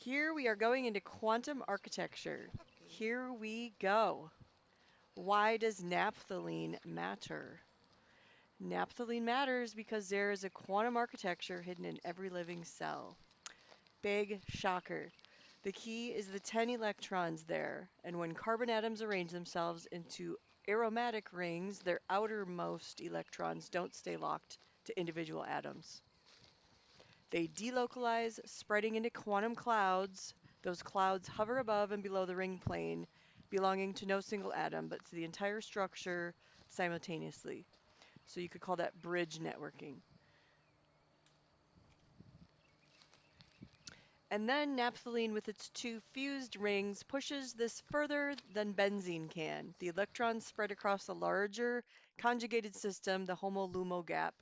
Here we are going into quantum architecture. Here we go. Why does naphthalene matter? Naphthalene matters because there is a quantum architecture hidden in every living cell. Big shocker. The key is the 10 electrons there, and when carbon atoms arrange themselves into aromatic rings, their outermost electrons don't stay locked to individual atoms. They delocalize, spreading into quantum clouds. Those clouds hover above and below the ring plane, belonging to no single atom, but to the entire structure simultaneously. So you could call that bridge networking. And then naphthalene with its two fused rings pushes this further than benzene can. The electrons spread across a larger conjugated system, the HOMO-LUMO gap,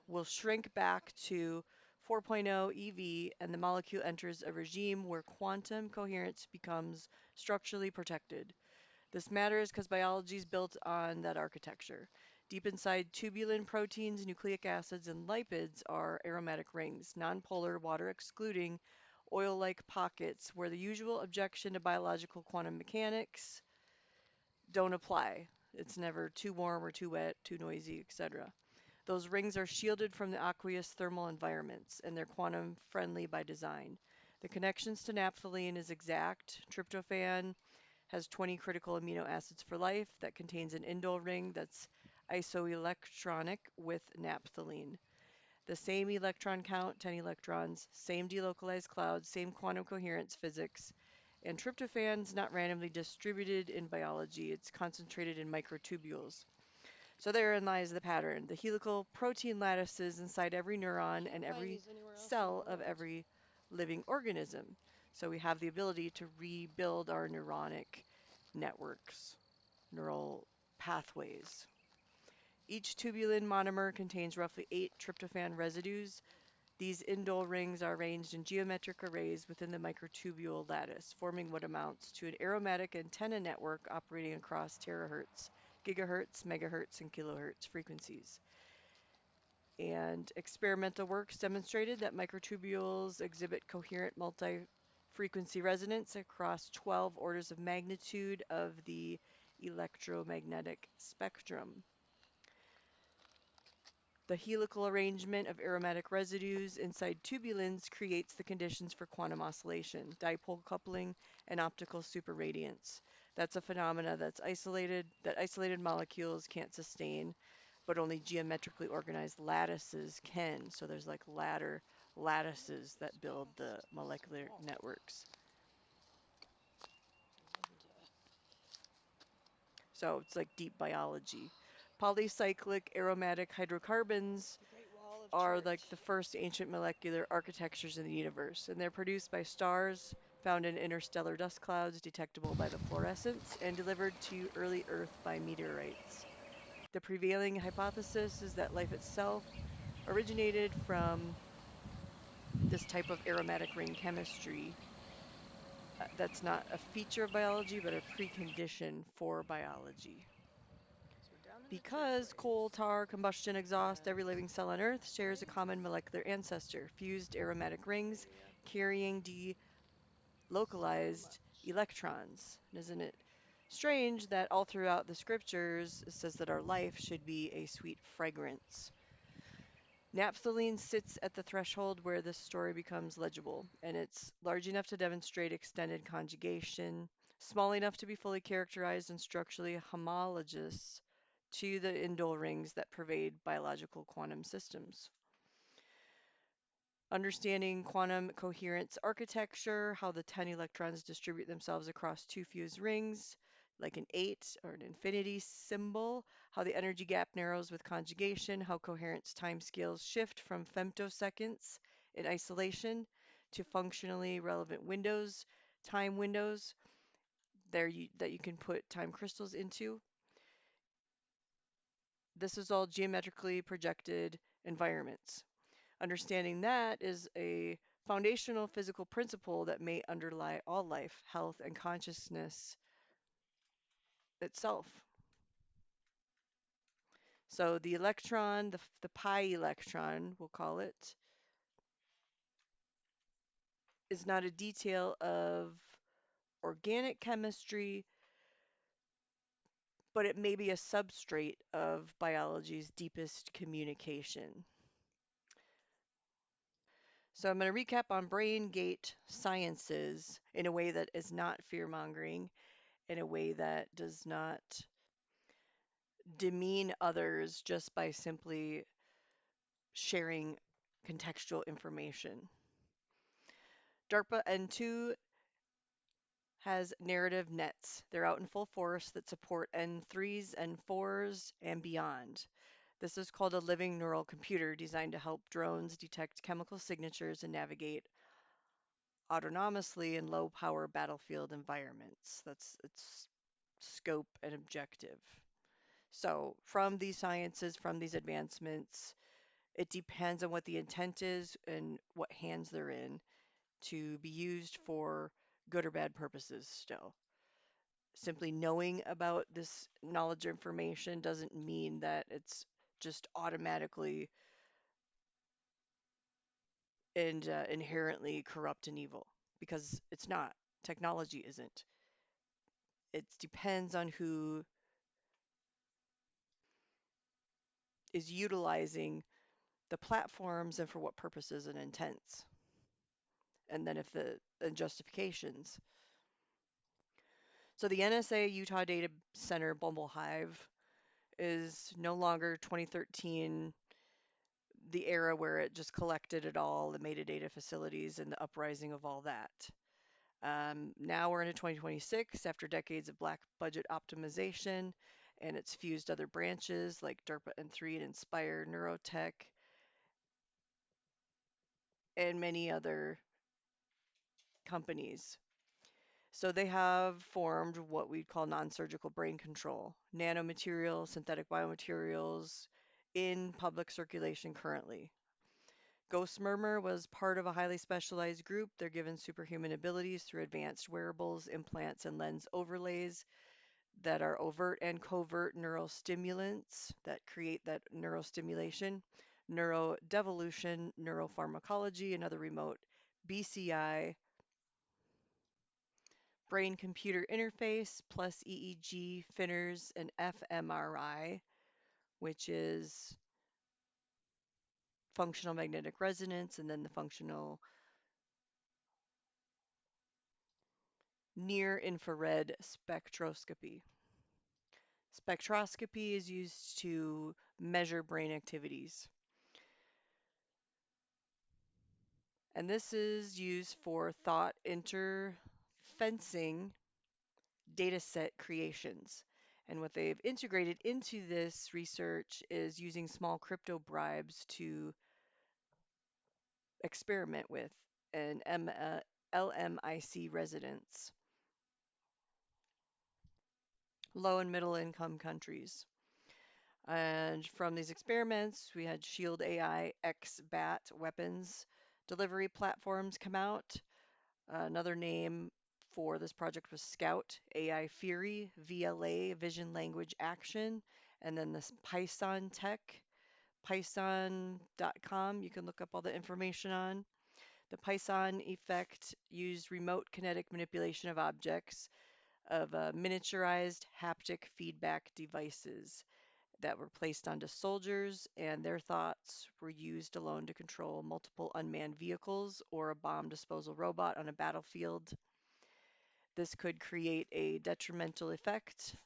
will shrink back to 4.0 eV and the molecule enters a regime where quantum coherence becomes structurally protected. This matters because biology is built on that architecture. Deep inside tubulin proteins, nucleic acids, and lipids are aromatic rings, nonpolar, water excluding, oil-like pockets where the usual objection to biological quantum mechanics don't apply. It's never too warm or too wet, too noisy, etc. Those rings are shielded from the aqueous thermal environments, and they're quantum friendly by design. The connections to naphthalene is exact. Tryptophan has 20 critical amino acids for life that contains an indole ring that's isoelectronic with naphthalene. The same electron count, 10 electrons, same delocalized clouds, same quantum coherence physics, and tryptophan's not randomly distributed in biology. It's concentrated in microtubules. So therein lies the pattern. The helical protein lattices inside every neuron and every cell of every living organism. So we have the ability to rebuild our neuronic networks, neural pathways. Each tubulin monomer contains roughly 8 tryptophan residues. These indole rings are arranged in geometric arrays within the microtubule lattice, forming what amounts to an aromatic antenna network operating across terahertz, gigahertz, megahertz, and kilohertz frequencies. And experimental works demonstrated that microtubules exhibit coherent multi-frequency resonance across 12 orders of magnitude of the electromagnetic spectrum. The helical arrangement of aromatic residues inside tubulins creates the conditions for quantum oscillation, dipole coupling, and optical superradiance. That's a phenomena that isolated molecules can't sustain, but only geometrically organized lattices can. So there's like lattices that build the molecular networks. So it's like deep biology. Polycyclic aromatic hydrocarbons are like the first ancient molecular architectures in the universe, and they're produced by stars found in interstellar dust clouds detectable by the fluorescence and delivered to early Earth by meteorites. The prevailing hypothesis is that life itself originated from this type of aromatic ring chemistry. That's not a feature of biology, but a precondition for biology. Because coal, tar, combustion, exhaust, every living cell on Earth shares a common molecular ancestor, fused aromatic rings carrying delocalized electrons. And isn't it strange that all throughout the scriptures it says that our life should be a sweet fragrance? Naphthalene sits at the threshold where this story becomes legible, and it's large enough to demonstrate extended conjugation, small enough to be fully characterized and structurally homologous to the indole rings that pervade biological quantum systems. Understanding quantum coherence architecture, how the 10 electrons distribute themselves across two fused rings, like an 8 or an infinity symbol, how the energy gap narrows with conjugation, how coherence timescales shift from femtoseconds in isolation to functionally relevant windows, time windows that you can put time crystals into. This is all geometrically projected environments. Understanding that is a foundational physical principle that may underlie all life, health, and consciousness itself. So the electron, the pi electron, we'll call it, is not a detail of organic chemistry, but it may be a substrate of biology's deepest communication. So I'm going to recap on brain gate sciences in a way that is not fear-mongering, in a way that does not demean others just by simply sharing contextual information. DARPA N2 has narrative nets. They're out in full force that support N3s, N4s, and beyond. This is called a living neural computer designed to help drones detect chemical signatures and navigate autonomously in low power battlefield environments. That's its scope and objective. So, from these sciences, from these advancements, it depends on what the intent is and what hands they're in to be used for good or bad purposes still. Simply knowing about this knowledge or information doesn't mean that it's just automatically and inherently corrupt and evil, because it's not. Technology isn't. It depends on who is utilizing the platforms and for what purposes and intents. And then if the and justifications. So the NSA Utah Data Center Bumble Hive is no longer 2013, the era where it just collected it all, the metadata facilities and the uprising of all that. Now we're into 2026 after decades of black budget optimization, and it's fused other branches like DARPA N3 and Inspire Neurotech and many other companies. So they have formed what we'd call non-surgical brain control, nanomaterials, synthetic biomaterials in public circulation currently. Ghost Murmur was part of a highly specialized group. They're given superhuman abilities through advanced wearables, implants, and lens overlays that are overt and covert neurostimulants that create that neurostimulation, neurodevolution, neuropharmacology, and other remote BCI, brain computer interface, plus EEG, FINNers, and fMRI, which is functional magnetic resonance, and then the functional near infrared spectroscopy. Spectroscopy is used to measure brain activities. And this is used for thought interfencing dataset creations. And what they've integrated into this research is using small crypto bribes to experiment with an LMIC residents, low and middle income countries. And from these experiments, we had Shield AI X-BAT weapons delivery platforms come out. Another name for this project was Scout, AI Fury, VLA, Vision Language Action, and then this Python Tech, python.com, you can look up all the information on. The Python effect used remote kinetic manipulation of objects of miniaturized haptic feedback devices that were placed onto soldiers, and their thoughts were used alone to control multiple unmanned vehicles or a bomb disposal robot on a battlefield. This could create a detrimental effect,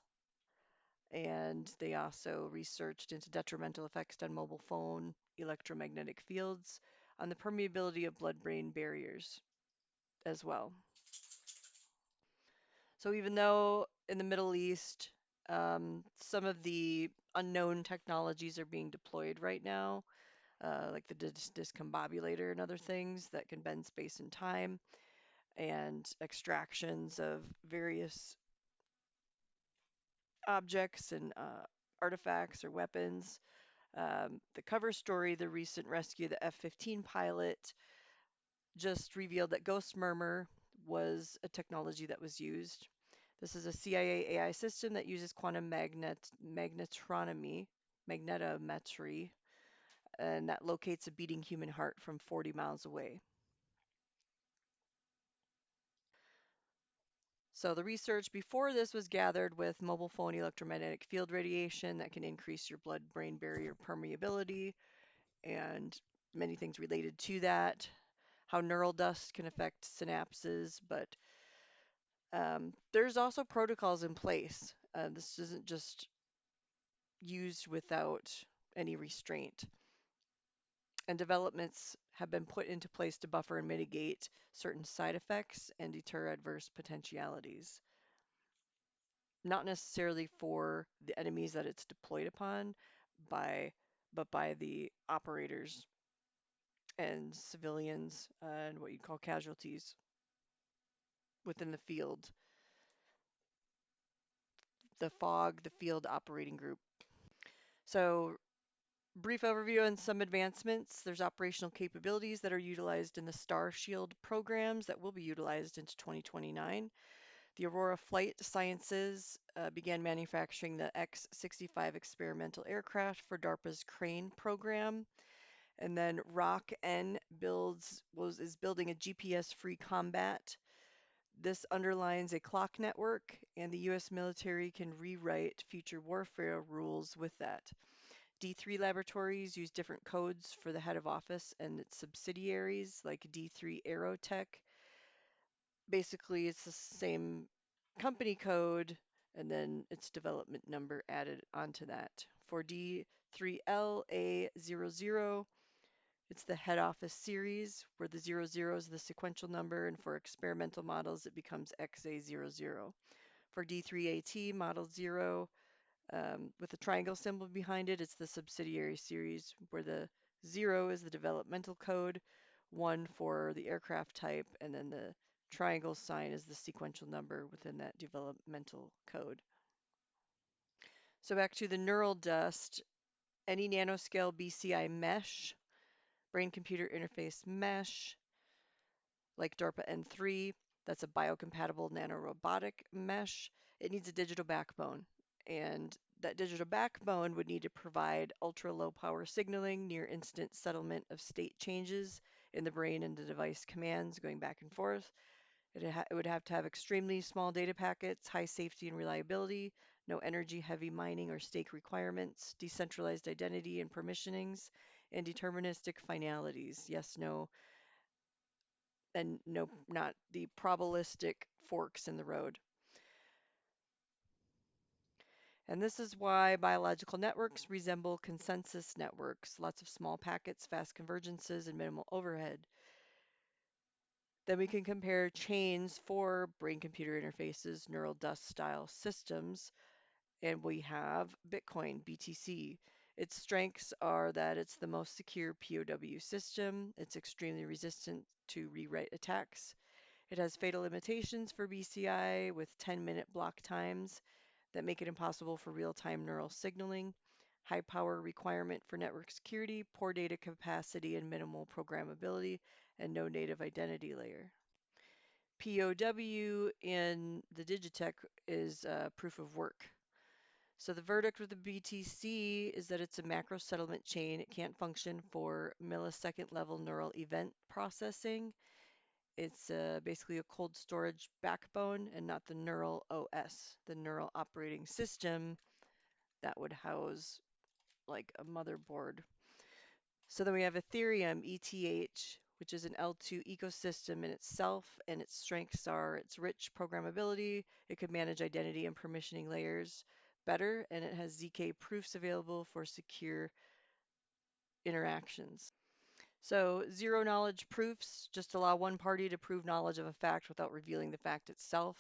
and they also researched into detrimental effects on mobile phone electromagnetic fields, on the permeability of blood-brain barriers as well. So even though in the Middle East, some of the unknown technologies are being deployed right now, like the discombobulator and other things that can bend space and time, and extractions of various objects and artifacts or weapons. The cover story, the recent rescue of the F-15 pilot, just revealed that Ghost Murmur was a technology that was used. This is a CIA AI system that uses quantum magnetometry, and that locates a beating human heart from 40 miles away. So the research before this was gathered with mobile phone electromagnetic field radiation that can increase your blood-brain barrier permeability and many things related to that, how neural dust can affect synapses, but there's also protocols in place. This isn't just used without any restraint. And developments have been put into place to buffer and mitigate certain side effects and deter adverse potentialities. Not necessarily for the enemies that it's deployed upon, but by the operators and civilians and what you call casualties within the field, the FOG, the Field Operating Group. So brief overview on some advancements. There's operational capabilities that are utilized in the Star Shield programs that will be utilized into 2029. The Aurora Flight Sciences began manufacturing the X-65 experimental aircraft for DARPA's Crane program. And then ROC-N is building a GPS-free combat. This underlines a clock network, and the U.S. military can rewrite future warfare rules with that. D3 laboratories use different codes for the head of office and its subsidiaries, like D3 Aerotech. Basically, it's the same company code and then its development number added onto that. For D3LA00, it's the head office series, where the 00 is the sequential number, and for experimental models, it becomes XA00. For D3AT, model 0, with the triangle symbol behind it, it's the subsidiary series, where the 0 is the developmental code, 1 for the aircraft type, and then the triangle sign is the sequential number within that developmental code. So back to the neural dust, any nanoscale BCI mesh, brain-computer interface mesh, like DARPA N3, that's a biocompatible nanorobotic mesh. It needs a digital backbone, and that digital backbone would need to provide ultra-low power signaling, near instant settlement of state changes in the brain and the device commands going back and forth. It would have to have extremely small data packets, high safety and reliability, no energy heavy mining or stake requirements, decentralized identity and permissionings, and deterministic finalities. Yes, no, and no, not the probabilistic forks in the road. And this is why biological networks resemble consensus networks, lots of small packets, fast convergences, and minimal overhead. Then we can compare chains for brain-computer interfaces, neural dust style systems, and we have Bitcoin, BTC. Its strengths are that it's the most secure POW system, it's extremely resistant to rewrite attacks, it has fatal limitations for BCI with 10-minute block times that make it impossible for real-time neural signaling, high power requirement for network security, poor data capacity and minimal programmability, and no native identity layer. POW in the Digitech is proof of work. So the verdict with the BTC is that it's a macro settlement chain. It can't function for millisecond level neural event processing. It's basically a cold storage backbone and not the neural OS, the neural operating system that would house like a motherboard. So then we have Ethereum, ETH, which is an L2 ecosystem in itself, and its strengths are its rich programmability, it could manage identity and permissioning layers better, and it has ZK proofs available for secure interactions. So zero knowledge proofs just allow one party to prove knowledge of a fact without revealing the fact itself.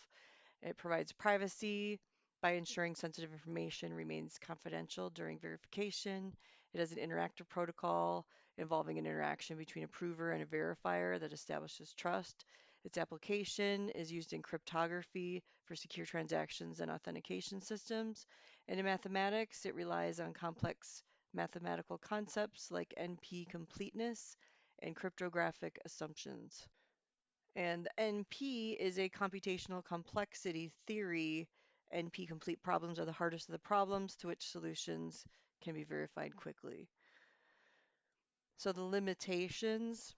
It provides privacy by ensuring sensitive information remains confidential during verification. It has an interactive protocol involving an interaction between a prover and a verifier that establishes trust. Its application is used in cryptography for secure transactions and authentication systems. And in mathematics, it relies on complex mathematical concepts like NP completeness and cryptographic assumptions. And NP is a computational complexity theory. NP complete problems are the hardest of the problems to which solutions can be verified quickly. So the limitations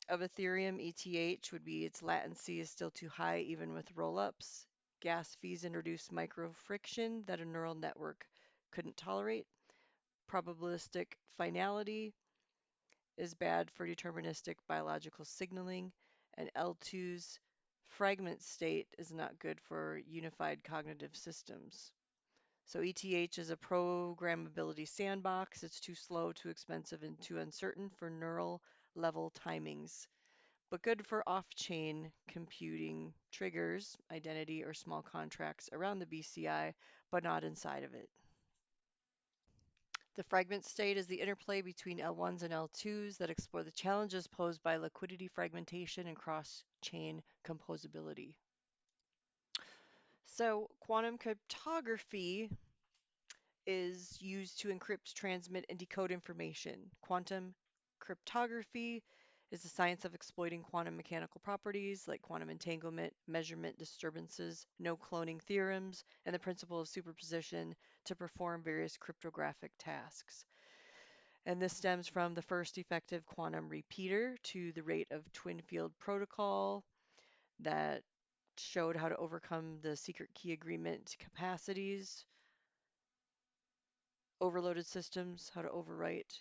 of Ethereum ETH would be its latency is still too high even with rollups. Gas fees introduce microfriction that a neural network couldn't tolerate. Probabilistic finality is bad for deterministic biological signaling, and L2's fragment state is not good for unified cognitive systems. So ETH is a programmability sandbox. It's too slow, too expensive, and too uncertain for neural level timings, but good for off-chain computing triggers, identity, or small contracts around the BCI, but not inside of it. The fragment state is the interplay between L1s and L2s that explore the challenges posed by liquidity fragmentation and cross-chain composability. So quantum cryptography is used to encrypt, transmit, and decode information. Quantum cryptography is the science of exploiting quantum mechanical properties like quantum entanglement, measurement disturbances, no cloning theorems, and the principle of superposition to perform various cryptographic tasks. And this stems from the first effective quantum repeater to the rate of twin field protocol that showed how to overcome the secret key agreement capacities, overloaded systems, how to overwrite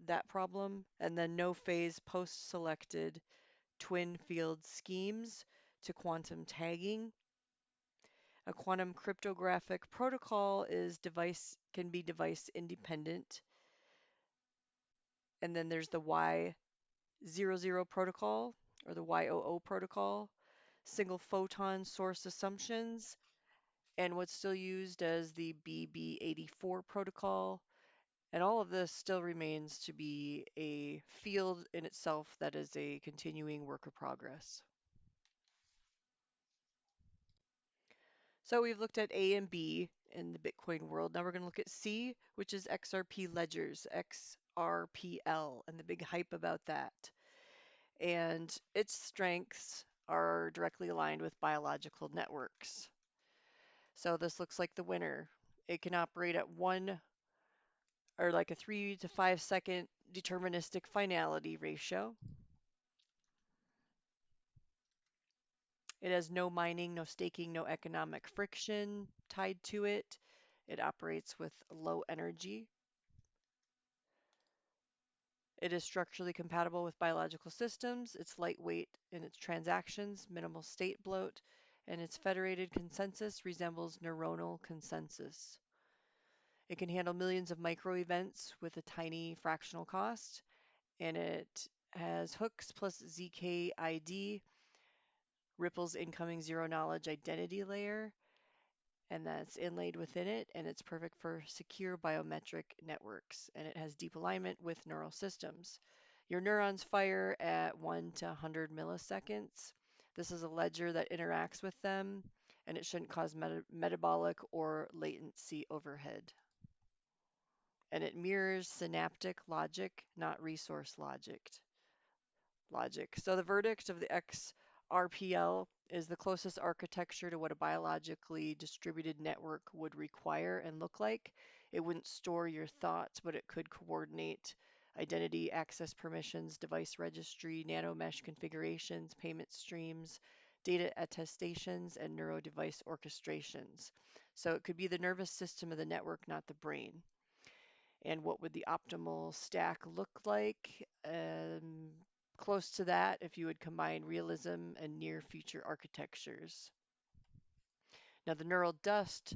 that problem, and then no phase post selected twin field schemes to quantum tagging. A quantum cryptographic protocol is can be device independent. And then there's the Y00 protocol or the Y00 protocol, single photon source assumptions, and what's still used as the BB84 protocol. And all of this still remains to be a field in itself that is a continuing work of progress. So we've looked at A and B in the Bitcoin world. Now we're going to look at C, which is XRP ledgers, XRPL, and the big hype about that. And its strengths are directly aligned with biological networks. So this looks like the winner. It can operate at 1 or like a 3 to 5 second deterministic finality ratio. It has no mining, no staking, no economic friction tied to it. It operates with low energy. It is structurally compatible with biological systems. It's lightweight in its transactions, minimal state bloat, and its federated consensus resembles neuronal consensus. It can handle millions of micro events with a tiny fractional cost, and it has hooks plus ZKID, Ripple's incoming zero knowledge identity layer, and that's inlaid within it, and it's perfect for secure biometric networks, and it has deep alignment with neural systems. Your neurons fire at 1 to 100 milliseconds. This is a ledger that interacts with them, and it shouldn't cause metabolic or latency overhead. And it mirrors synaptic logic, not resource logic. So the verdict of the XRPL is the closest architecture to what a biologically distributed network would require and look like. It wouldn't store your thoughts, but it could coordinate identity, access permissions, device registry, nanomesh configurations, payment streams, data attestations, and neurodevice orchestrations. So it could be the nervous system of the network, not the brain. And what would the optimal stack look like? Close to that if you would combine realism and near future architectures. Now the neural dust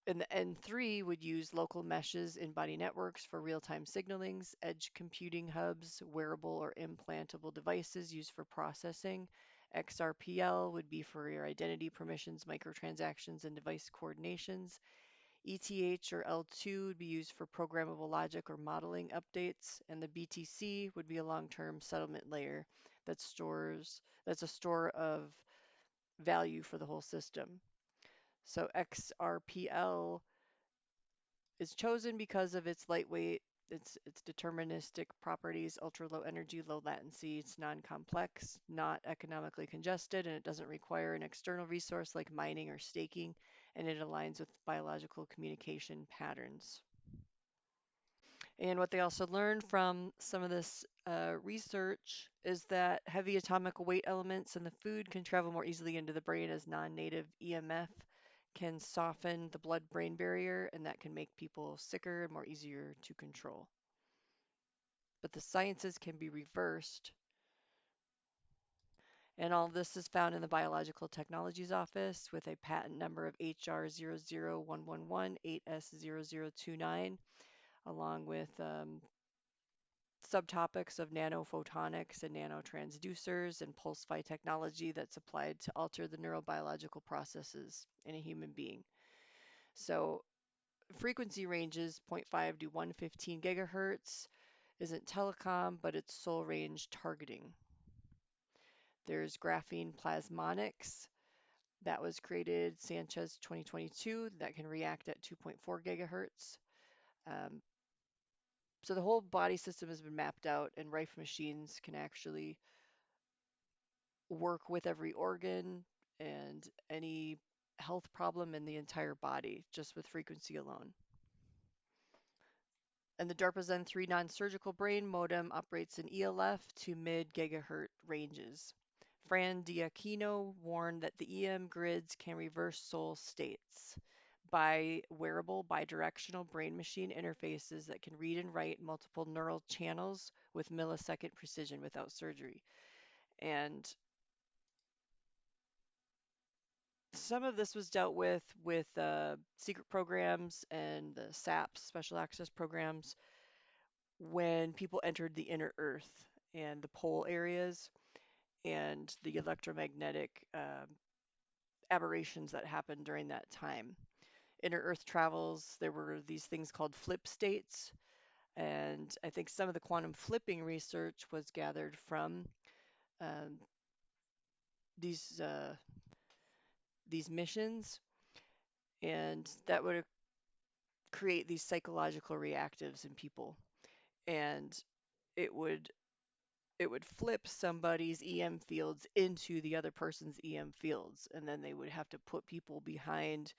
in the N3 would use local meshes in body networks for real-time signalings, edge computing hubs, wearable or implantable devices used for processing. XRPL would be for your identity permissions, microtransactions, and device coordinations. ETH or L2 would be used for programmable logic or modeling updates, and the BTC would be a long-term settlement layer that's a store of value for the whole system. So XRPL is chosen because of its lightweight, its deterministic properties, ultra low energy, low latency, it's non-complex, not economically congested, and it doesn't require an external resource like mining or staking, and it aligns with biological communication patterns. And what they also learned from some of this research is that heavy atomic weight elements in the food can travel more easily into the brain as non-native EMF can soften the blood-brain barrier, and that can make people sicker and more easier to control. But the sciences can be reversed, and all this is found in the Biological Technologies Office with a patent number of HR00111-8S0029, along with subtopics of nanophotonics and nanotransducers and pulse Phi technology that's applied to alter the neurobiological processes in a human being. So frequency ranges zero point 0.5 to 115 gigahertz isn't telecom, but it's soul range targeting. There's graphene plasmonics that was created Sanchez 2022 that can react at 2.4 gigahertz. Um, so the whole body system has been mapped out, and Rife machines can actually work with every organ and any health problem in the entire body just with frequency alone. And the DARPA Zen 3 non-surgical brain modem operates in ELF to mid-gigahertz ranges. Fran Diakino warned that the EM grids can reverse soul states by wearable bidirectional brain-machine interfaces that can read and write multiple neural channels with millisecond precision without surgery. And some of this was dealt with secret programs and the SAPs, special access programs, when people entered the inner Earth and the pole areas and the electromagnetic aberrations that happened during that time. Inner Earth travels, there were these things called flip states, and I think some of the quantum flipping research was gathered from um, these uh, these missions, and that would create these psychological reactives in people, and it would it would flip somebody's EM fields into the other person's EM fields, and then they would have to put people behind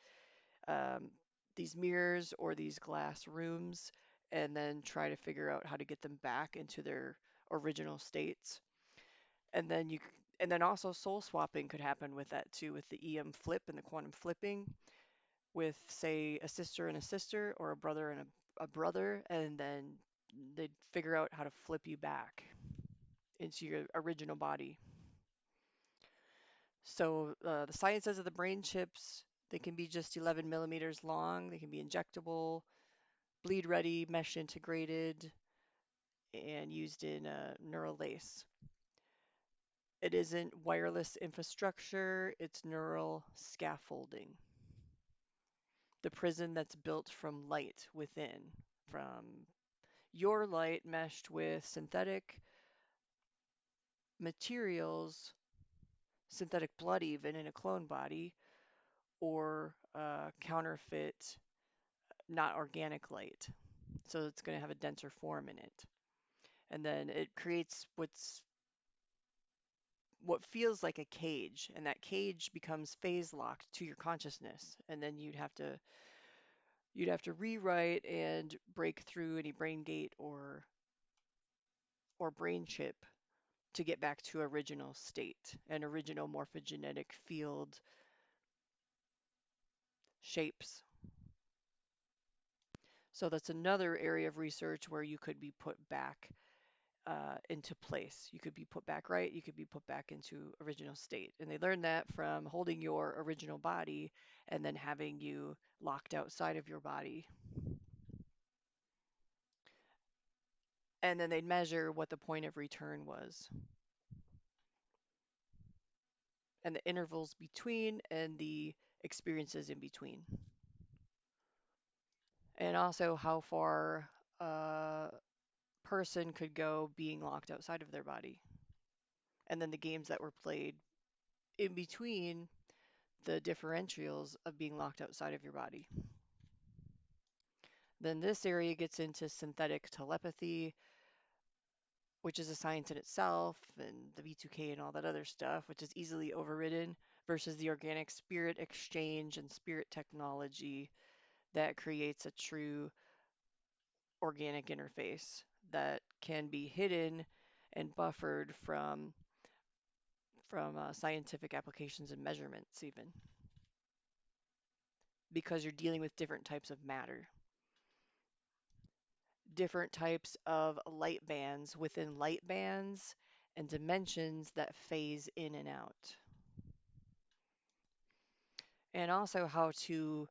um, these mirrors or these glass rooms, and then try to figure out how to get them back into their original states. And then and then also soul swapping could happen with that too, with the EM flip and the quantum flipping, with say a sister or a brother and a brother, and then they'd figure out how to flip you back into your original body. So the sciences of the brain chips, they can be just 11 millimeters long, they can be injectable, bleed ready, mesh integrated, and used in neural lace. It isn't wireless infrastructure, it's neural scaffolding. The prison that's built from light within, from your light meshed with synthetic materials, synthetic blood even in a clone body, or counterfeit, not organic light. So it's going to have a denser form in it. And then it creates what feels like a cage, and that cage becomes phase locked to your consciousness, and then you'd have to rewrite and break through any brain gate or brain chip to get back to original state and original morphogenetic field shapes. So that's another area of research where you could be put back into place. You could be put back right, you could be put back into original state. And they learned that from holding your original body and then having you locked outside of your body. And then they'd measure what the point of return was and the intervals between and the experiences in between. And also how far a person could go being locked outside of their body. And then the games that were played in between the differentials of being locked outside of your body. Then this area gets into synthetic telepathy, which is a science in itself, and the V2K and all that other stuff, which is easily overridden, versus the organic spirit exchange and spirit technology that creates a true organic interface that can be hidden and buffered from scientific applications and measurements even, because you're dealing with different types of matter, different types of light bands within light bands, and dimensions that phase in and out. And also how to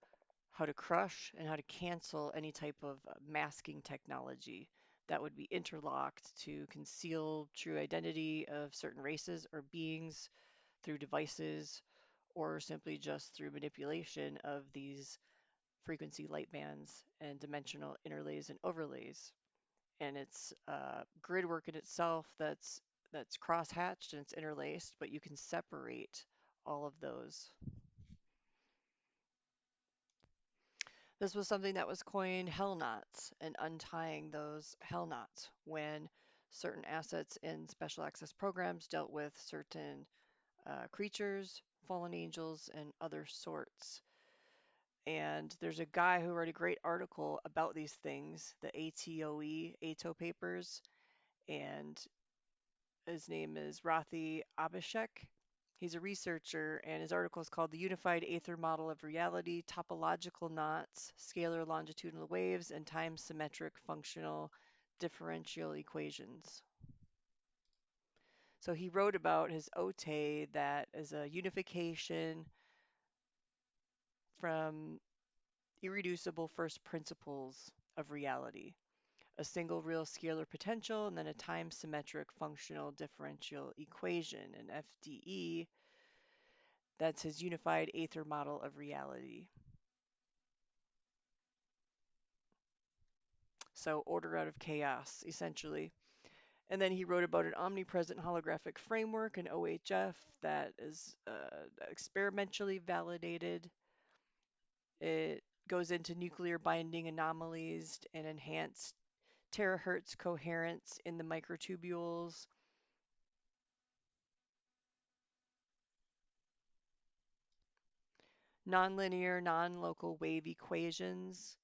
crush and how to cancel any type of masking technology that would be interlocked to conceal true identity of certain races or beings through devices, or simply just through manipulation of these frequency light bands and dimensional interlays and overlays. And it's grid work in itself that's cross-hatched and it's interlaced, but you can separate all of those. This was something that was coined hell knots, and untying those hell knots when certain assets in special access programs dealt with certain creatures, fallen angels, and other sorts. And there's a guy who wrote a great article about these things, the ATO papers, and his name is Rathi Abhishek. He's a researcher, and his article is called The Unified Aether Model of Reality, Topological Knots, Scalar Longitudinal Waves, and Time Symmetric Functional Differential Equations. So he wrote about his OTE that is a unification from irreducible first principles of reality, a single real scalar potential, and then a time symmetric functional differential equation, an FDE. That's his unified Aether model of reality. So order out of chaos, essentially. And then he wrote about an omnipresent holographic framework, an OHF, that is experimentally validated. It goes into nuclear binding anomalies and enhanced terahertz coherence in the microtubules. Nonlinear, non-local wave equations,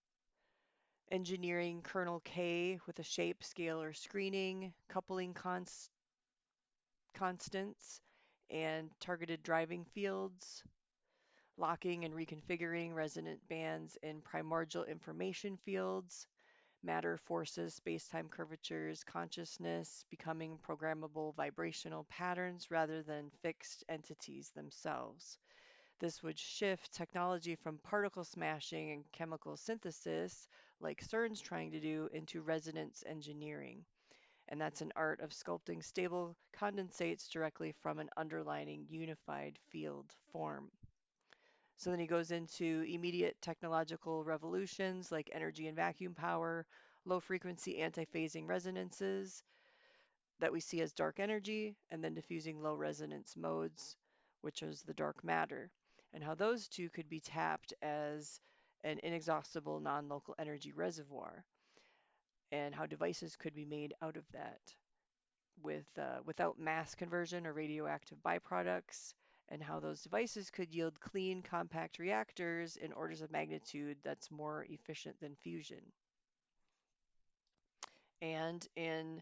engineering kernel K with a shape scalar screening, coupling constants, and targeted driving fields, locking and reconfiguring resonant bands in primordial information fields, matter forces, space-time curvatures, consciousness becoming programmable vibrational patterns rather than fixed entities themselves. This would shift technology from particle smashing and chemical synthesis, like CERN's trying to do, into resonance engineering. And that's an art of sculpting stable condensates directly from an underlying unified field form. So then he goes into immediate technological revolutions like energy and vacuum power, low frequency anti-phasing resonances that we see as dark energy, and then diffusing low resonance modes, which is the dark matter, and how those two could be tapped as an inexhaustible non-local energy reservoir, and how devices could be made out of that without mass conversion or radioactive byproducts, and how those devices could yield clean, compact reactors in orders of magnitude that's more efficient than fusion. And in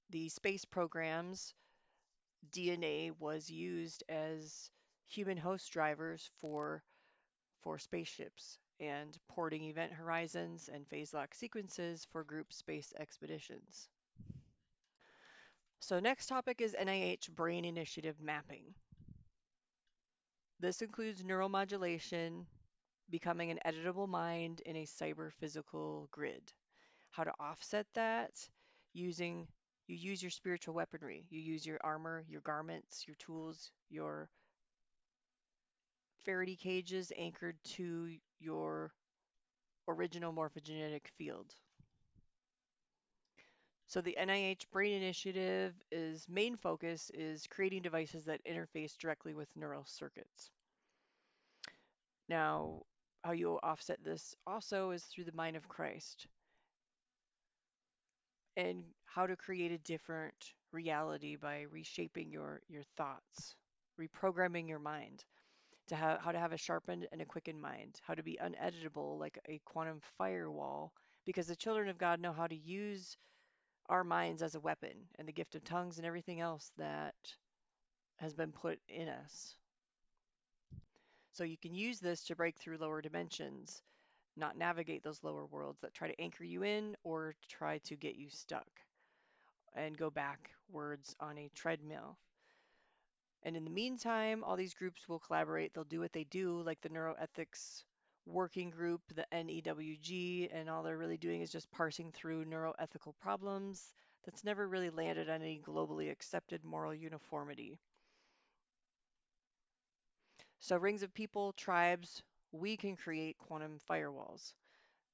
the space programs, DNA was used as human host drivers for spaceships and porting event horizons and phase lock sequences for group space expeditions. So next topic is NIH Brain Initiative mapping. This includes neuromodulation, becoming an editable mind in a cyber-physical grid. How to offset that? Using you use your spiritual weaponry. You use your armor, your garments, your tools, your Faraday cages anchored to your original morphogenetic field. So the NIH Brain Initiative is main focus is creating devices that interface directly with neural circuits. Now, how you offset this also is through the mind of Christ and how to create a different reality by reshaping your thoughts, reprogramming your mind to how to have a sharpened and a quickened mind, how to be uneditable like a quantum firewall because the children of God know how to use our minds as a weapon and the gift of tongues and everything else that has been put in us. So you can use this to break through lower dimensions, not navigate those lower worlds that try to anchor you in or try to get you stuck and go backwards on a treadmill. And in the meantime, all these groups will collaborate. They'll do what they do, like the Neuroethics Working Group, the NEWG, and all they're really doing is just parsing through neuroethical problems that's never really landed on any globally accepted moral uniformity. So, rings of people, tribes, we can create quantum firewalls.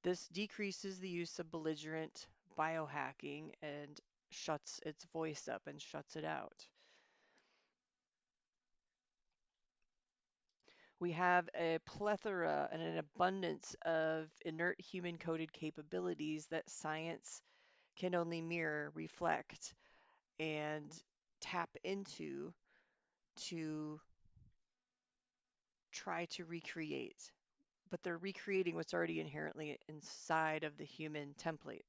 This decreases the use of belligerent biohacking and shuts its voice up and shuts it out. We have a plethora and an abundance of inert human coded capabilities that science can only mirror, reflect, and tap into to try to recreate. But they're recreating what's already inherently inside of the human template.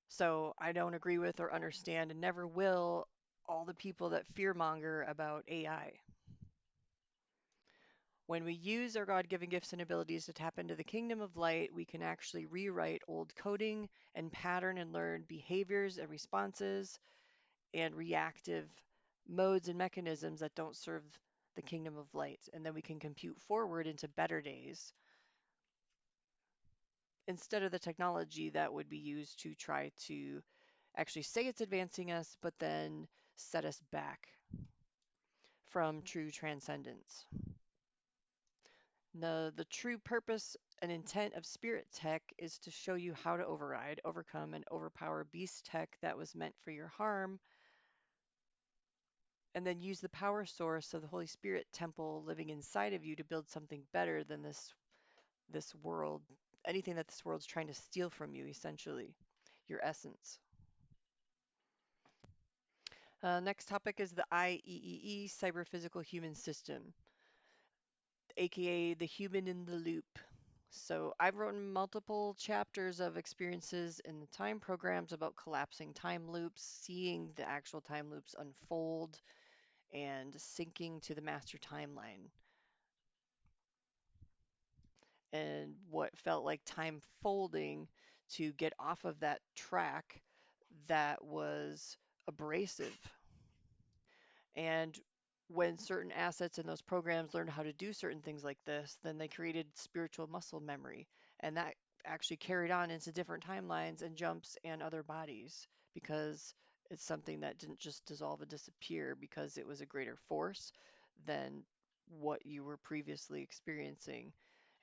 So I don't agree with or understand and never will all the people that fearmonger about AI. When we use our God given gifts and abilities to tap into the kingdom of light, we can actually rewrite old coding and pattern and learn behaviors and responses and reactive modes and mechanisms that don't serve the kingdom of light. And then we can compute forward into better days instead of the technology that would be used to try to actually say it's advancing us, but then set us back from true transcendence. The true purpose and intent of spirit tech is to show you how to override, overcome, and overpower beast tech that was meant for your harm, and then use the power source of the Holy Spirit temple living inside of you to build something better than this world, anything that this world's trying to steal from you, essentially, your essence. Next topic is the IEEE, Cyber Physical Human System, aka the human in the loop. So I've written multiple chapters of experiences in the time programs about collapsing time loops, seeing the actual time loops unfold, and syncing to the master timeline. And what felt like time folding to get off of that track that was abrasive. And when certain assets in those programs learned how to do certain things like this, then they created spiritual muscle memory. And that actually carried on into different timelines and jumps and other bodies because it's something that didn't just dissolve and disappear because it was a greater force than what you were previously experiencing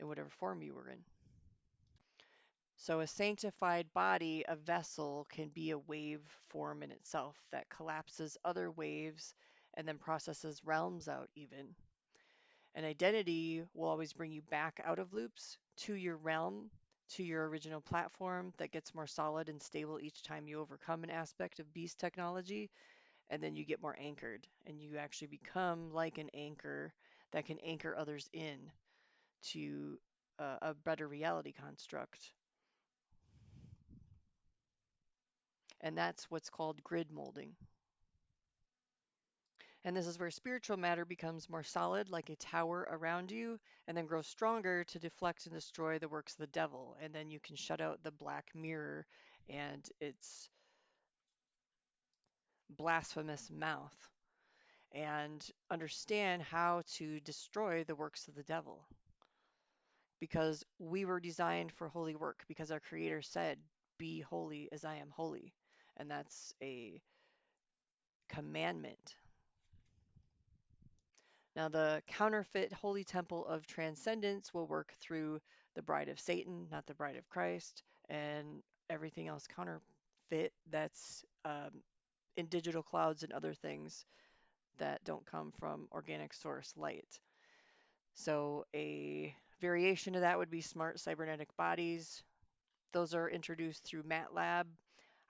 in whatever form you were in. So a sanctified body, a vessel, can be a wave form in itself that collapses other waves and then processes realms out even. An identity will always bring you back out of loops to your realm, to your original platform that gets more solid and stable each time you overcome an aspect of beast technology, and then you get more anchored and you actually become like an anchor that can anchor others in to a better reality construct. And that's what's called grid molding. And this is where spiritual matter becomes more solid, like a tower around you, and then grows stronger to deflect and destroy the works of the devil. And then you can shut out the black mirror and its blasphemous mouth and understand how to destroy the works of the devil. Because we were designed for holy work, because our Creator said, "Be holy as I am holy." And that's a commandment. Now, the counterfeit holy temple of transcendence will work through the bride of Satan, not the bride of Christ, and everything else counterfeit that's in digital clouds and other things that don't come from organic source light. So, a variation of that would be smart cybernetic bodies. Those are introduced through MATLAB,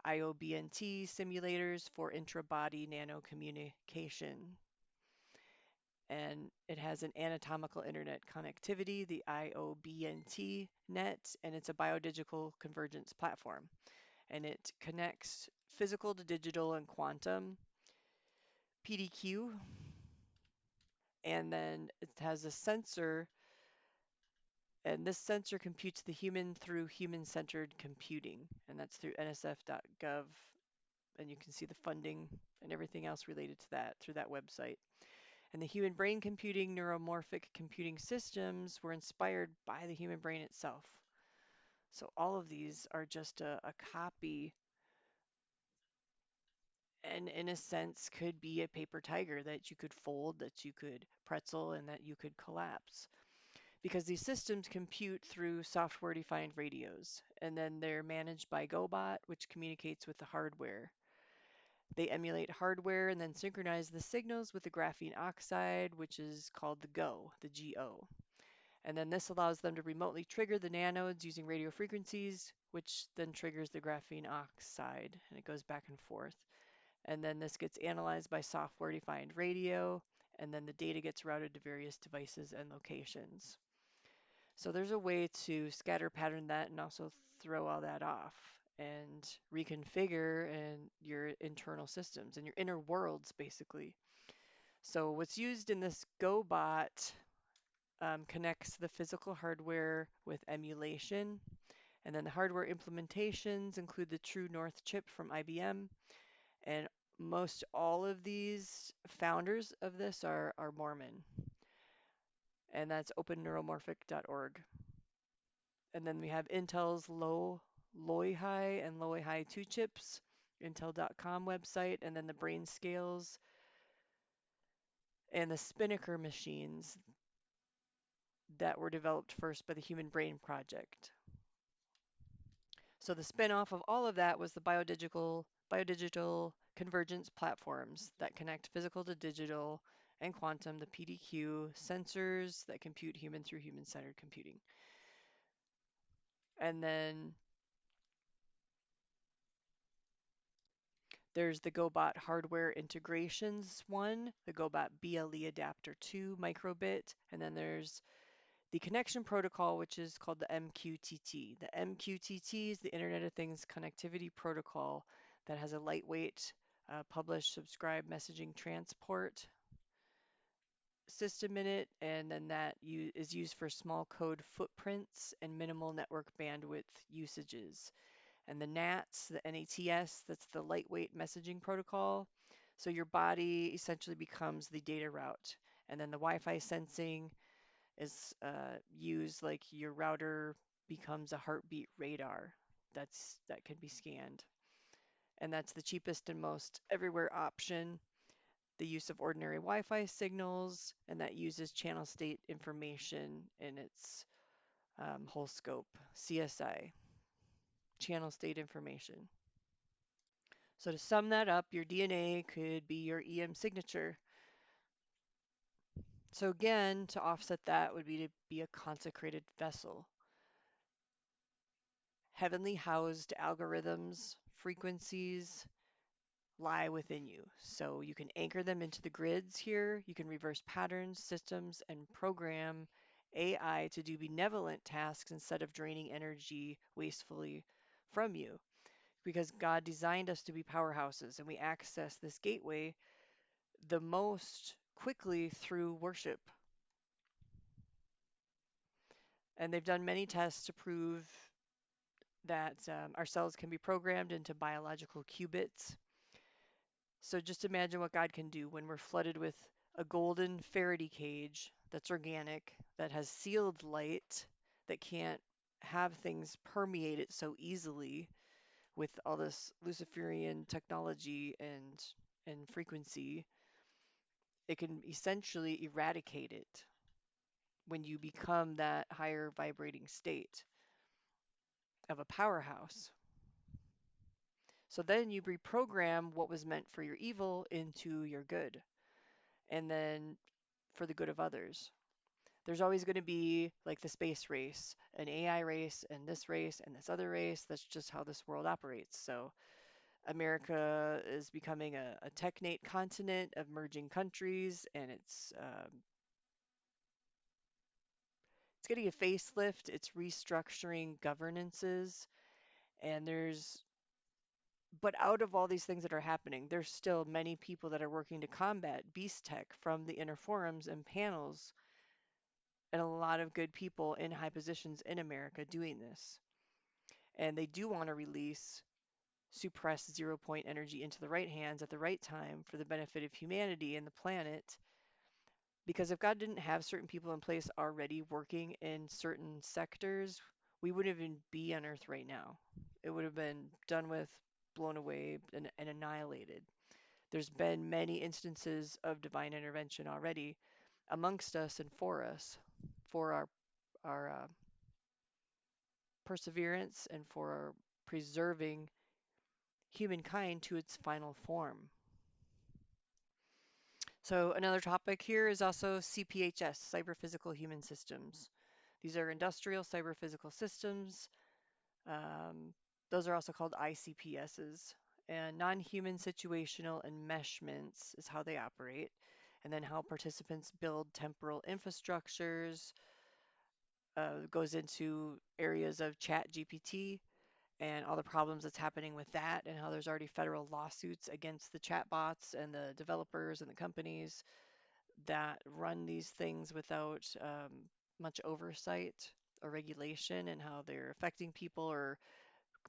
IOBNT simulators for intra-body nano communication. and it has an anatomical internet connectivity, the IOBNT net, and it's a biodigital convergence platform. And it connects physical to digital and quantum, PDQ, and then it has a sensor, and this sensor computes the human through human-centered computing, and that's through nsf.gov, and you can see the funding and everything else related to that through that website. And the human brain computing neuromorphic computing systems were inspired by the human brain itself. So all of these are just a copy, and in a sense could be a paper tiger that you could fold, that you could pretzel, and that you could collapse. Because these systems compute through software-defined radios, and then they're managed by GoBot, which communicates with the hardware. They emulate hardware and then synchronize the signals with the graphene oxide, which is called the GO. And then this allows them to remotely trigger the nanodes using radio frequencies, which then triggers the graphene oxide, and it goes back and forth. And then this gets analyzed by software-defined radio, and then the data gets routed to various devices and locations. So there's a way to scatter pattern that and also throw all that off and reconfigure and your internal systems and your inner worlds, basically. So what's used in this GoBot connects the physical hardware with emulation. And then the hardware implementations include the True North chip from IBM. And most all of these founders of this are Mormon. And that's openneuromorphic.org. And then we have Intel's Loy-Hi and Loy-Hi 2 chips, Intel.com website, and then the brain scales and the Spinnaker machines that were developed first by the Human Brain Project. So the spin-off of all of that was the biodigital convergence platforms that connect physical to digital and quantum, the PDQ, sensors that compute human through human-centered computing. And then there's the GoBot hardware integrations one, the GoBot BLE adapter 2 microbit, and then there's the connection protocol, which is called the MQTT. The MQTT is the Internet of Things Connectivity Protocol that has a lightweight publish, subscribe, messaging transport system in it, and then that is used for small code footprints and minimal network bandwidth usages. And the NATS, the NATS, that's the lightweight messaging protocol. So your body essentially becomes the data route. And then the Wi-Fi sensing is used like your router becomes a heartbeat radar that can be scanned. And that's the cheapest and most everywhere option. The use of ordinary Wi-Fi signals, and that uses channel state information in its whole scope, CSI, channel state information. So to sum that up, your DNA could be your EM signature. So again, to offset that would be to be a consecrated vessel. Heavenly housed algorithms, frequencies lie within you. So you can anchor them into the grids here. You can reverse patterns, systems, and program AI to do benevolent tasks instead of draining energy wastefully from you. Because God designed us to be powerhouses, and we access this gateway the most quickly through worship. And they've done many tests to prove that our cells can be programmed into biological qubits. So just imagine what God can do when we're flooded with a golden Faraday cage that's organic, that has sealed light, that can't have things permeate it so easily with all this Luciferian technology and frequency. It can essentially eradicate it when you become that higher vibrating state of a powerhouse. So then you reprogram what was meant for your evil into your good, and then for the good of others. There's always going to be like the space race, an AI race, and this other race. That's just how this world operates. So America is becoming a technate continent of merging countries, and it's getting a facelift. It's restructuring governances, and but out of all these things that are happening, there's still many people that are working to combat beast tech from the inner forums and panels, and a lot of good people in high positions in America doing this. And they do want to release suppressed zero point energy into the right hands at the right time for the benefit of humanity and the planet. Because if God didn't have certain people in place already working in certain sectors, we wouldn't even be on Earth right now. It would have been done with, blown away, and annihilated. There's been many instances of divine intervention already amongst us and for us, for our perseverance and for our preserving humankind to its final form. So another topic here is also CPHS, Cyber-Physical Human Systems. These are industrial cyber-physical systems. Um, those are also called ICPSs. And non-human situational enmeshments is how they operate. And then how participants build temporal infrastructures goes into areas of Chat GPT and all the problems that's happening with that, and how there's already federal lawsuits against the chatbots and the developers and the companies that run these things without much oversight or regulation, and how they're affecting people or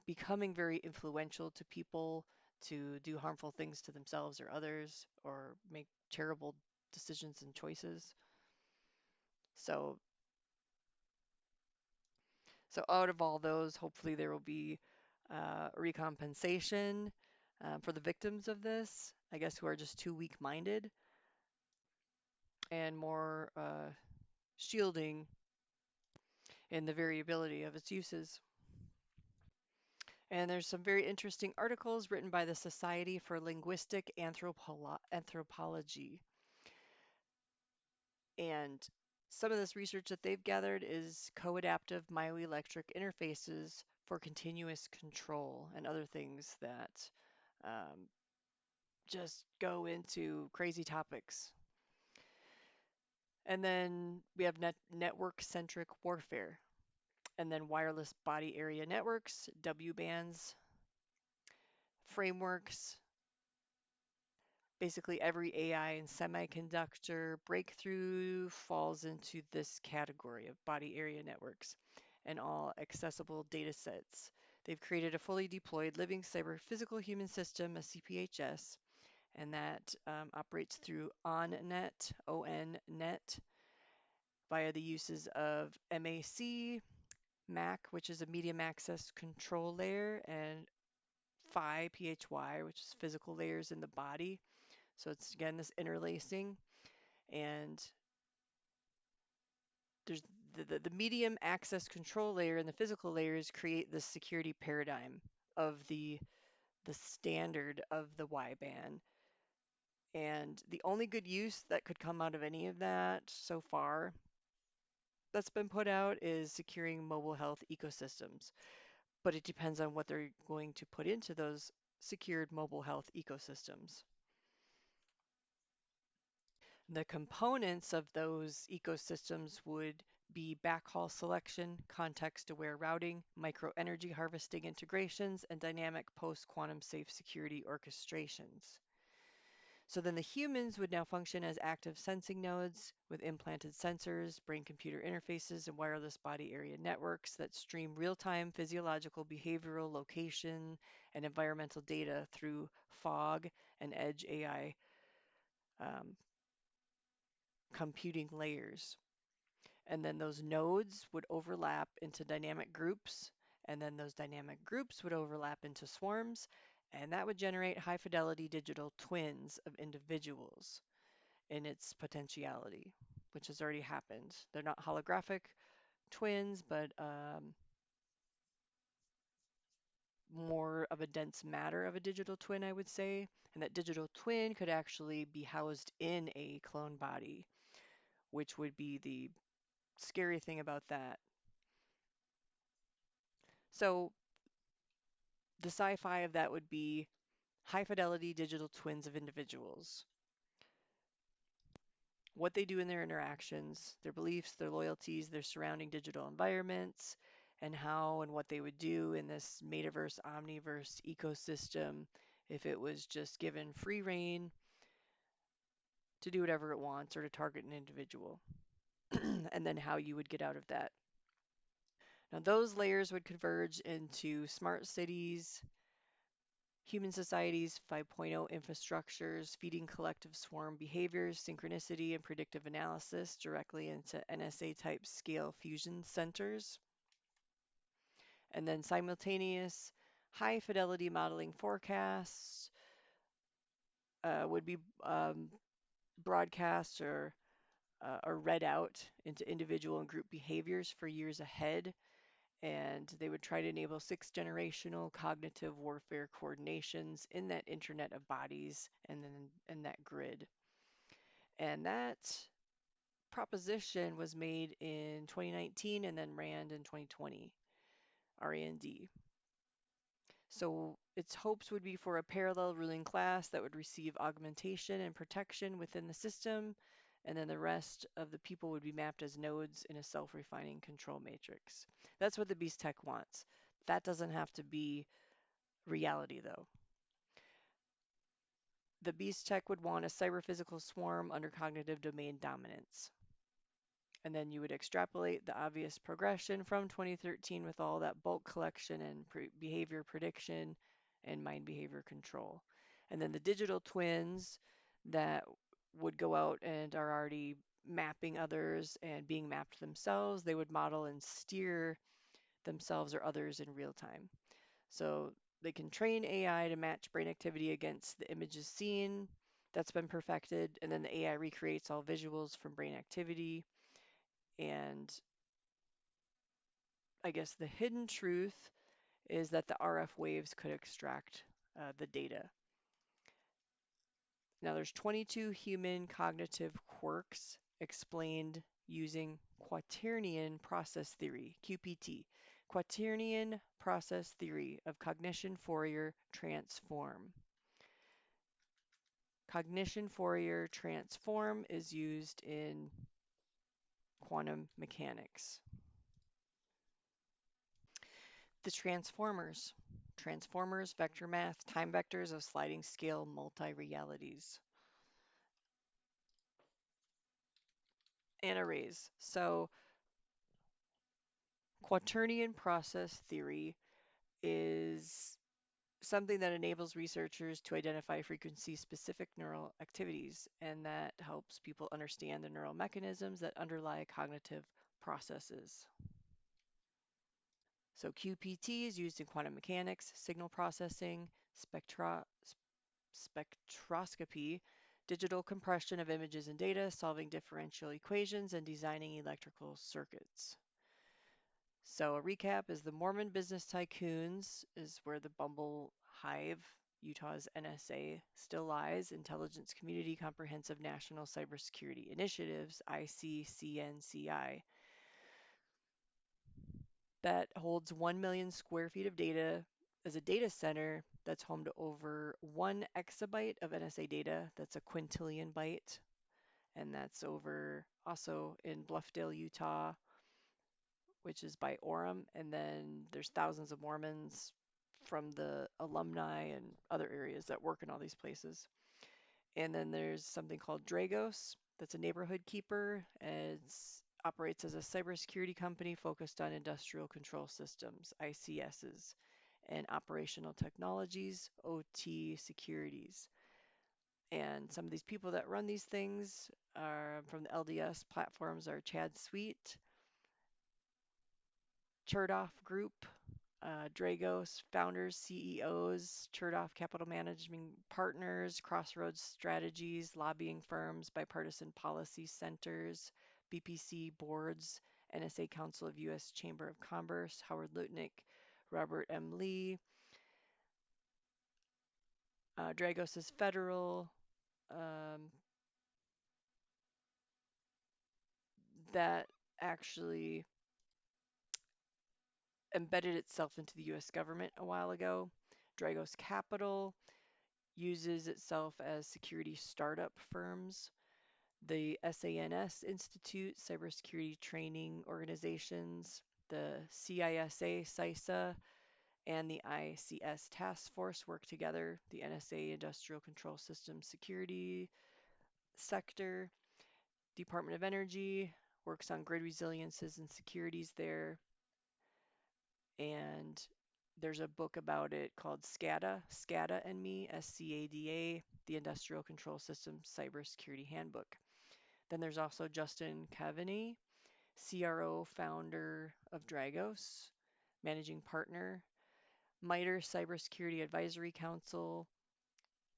becoming very influential to people to do harmful things to themselves or others or make terrible decisions and choices. So, so out of all those, hopefully there will be recompensation for the victims of this, I guess, who are just too weak-minded, and more shielding in the variability of its uses. And there's some very interesting articles written by the Society for Linguistic Anthropology. And some of this research that they've gathered is co-adaptive myoelectric interfaces for continuous control and other things that um, just go into crazy topics. And then we have network-centric warfare, and then wireless body area networks, W bands, frameworks. Basically, every AI and semiconductor breakthrough falls into this category of body area networks and all accessible data sets. They've created a fully deployed living cyber physical human system, a CPHS, and that operates through ONNET, ONNET, via the uses of MAC, which is a medium access control layer, and PHY, which is physical layers in the body. So it's again this interlacing, and there's the medium access control layer and the physical layers create the security paradigm of the standard of the Y band. And the only good use that could come out of any of that so far that's been put out is securing mobile health ecosystems. But it depends on what they're going to put into those secured mobile health ecosystems. The components of those ecosystems would be backhaul selection, context-aware routing, microenergy harvesting integrations, and dynamic post-quantum safe security orchestrations. So then the humans would now function as active sensing nodes with implanted sensors, brain-computer interfaces, and wireless body area networks that stream real-time physiological, behavioral, location, and environmental data through fog and edge AI um, computing layers. And then those nodes would overlap into dynamic groups, and then those dynamic groups would overlap into swarms, and that would generate high fidelity digital twins of individuals in its potentiality, which has already happened. They're not holographic twins, but more of a dense matter of a digital twin, I would say. And that digital twin could actually be housed in a clone body, which would be the scary thing about that. So the sci-fi of that would be high fidelity digital twins of individuals, what they do in their interactions, their beliefs, their loyalties, their surrounding digital environments, and how and what they would do in this metaverse, omniverse ecosystem if it was just given free reign to do whatever it wants or to target an individual, and then how you would get out of that. Now, those layers would converge into smart cities, human societies 5.0 infrastructures, feeding collective swarm behaviors, synchronicity, and predictive analysis directly into NSA type scale fusion centers, and then simultaneous high fidelity modeling forecasts would be broadcast or read out into individual and group behaviors for years ahead. And they would try to enable sixth generational cognitive warfare coordinations in that internet of bodies and then in that grid. And that proposition was made in 2019 and then ran in 2020, R&D. So its hopes would be for a parallel ruling class that would receive augmentation and protection within the system, and then the rest of the people would be mapped as nodes in a self-refining control matrix. That's what the Beast Tech wants. That doesn't have to be reality, though. The Beast Tech would want a cyber-physical swarm under cognitive domain dominance. And then you would extrapolate the obvious progression from 2013 with all that bulk collection and behavior prediction and mind behavior control. And then the digital twins that would go out and are already mapping others and being mapped themselves, they would model and steer themselves or others in real time. So they can train AI to match brain activity against the images seen. That's been perfected. And then the AI recreates all visuals from brain activity. And I guess the hidden truth is that the RF waves could extract the data. Now there's 22 human cognitive quirks explained using Quaternion process theory, QPT. Quaternion process theory of cognition Fourier transform. Cognition Fourier transform is used in quantum mechanics. The transformers. Transformers, vector math, time vectors of sliding scale multi-realities. And arrays. So Quaternion process theory is something that enables researchers to identify frequency-specific neural activities, and that helps people understand the neural mechanisms that underlie cognitive processes. So QPT is used in quantum mechanics, signal processing, spectroscopy, digital compression of images and data, solving differential equations, and designing electrical circuits. So a recap is the Mormon business tycoons is where the Bumble Hive, Utah's NSA, still lies, Intelligence Community Comprehensive National Cybersecurity Initiatives, ICCNCI, that holds 1 million square feet of data as a data center that's home to over 1 exabyte of NSA data. That's a quintillion byte. And that's over also in Bluffdale, Utah, which is by Orem. And then there's thousands of Mormons from the alumni and other areas that work in all these places. And then there's something called Dragos, that's a neighborhood keeper. It operates as a cybersecurity company focused on industrial control systems, ICSs, and operational technologies, OT securities. And some of these people that run these things are from the LDS platforms are Chad Sweet, Chertoff Group, Dragos, founders, CEOs, Chertoff Capital Management Partners, Crossroads Strategies, lobbying firms, bipartisan policy centers, BPC boards, NSA Council of U.S. Chamber of Commerce, Howard Lutnick, Robert M. Lee. Dragos is federal. That actually embedded itself into the U.S. government a while ago. Dragos Capital uses itself as security startup firms. The SANS Institute, Cybersecurity Training Organizations, the CISA, CISA, and the ICS Task Force work together. The NSA Industrial Control System Security Sector, Department of Energy works on grid resiliences and securities there. And there's a book about it called SCADA and Me, SCADA, the Industrial Control System Cybersecurity Handbook. Then there's also Justin Kavanagh, CRO founder of Dragos, managing partner, MITRE Cybersecurity Advisory Council,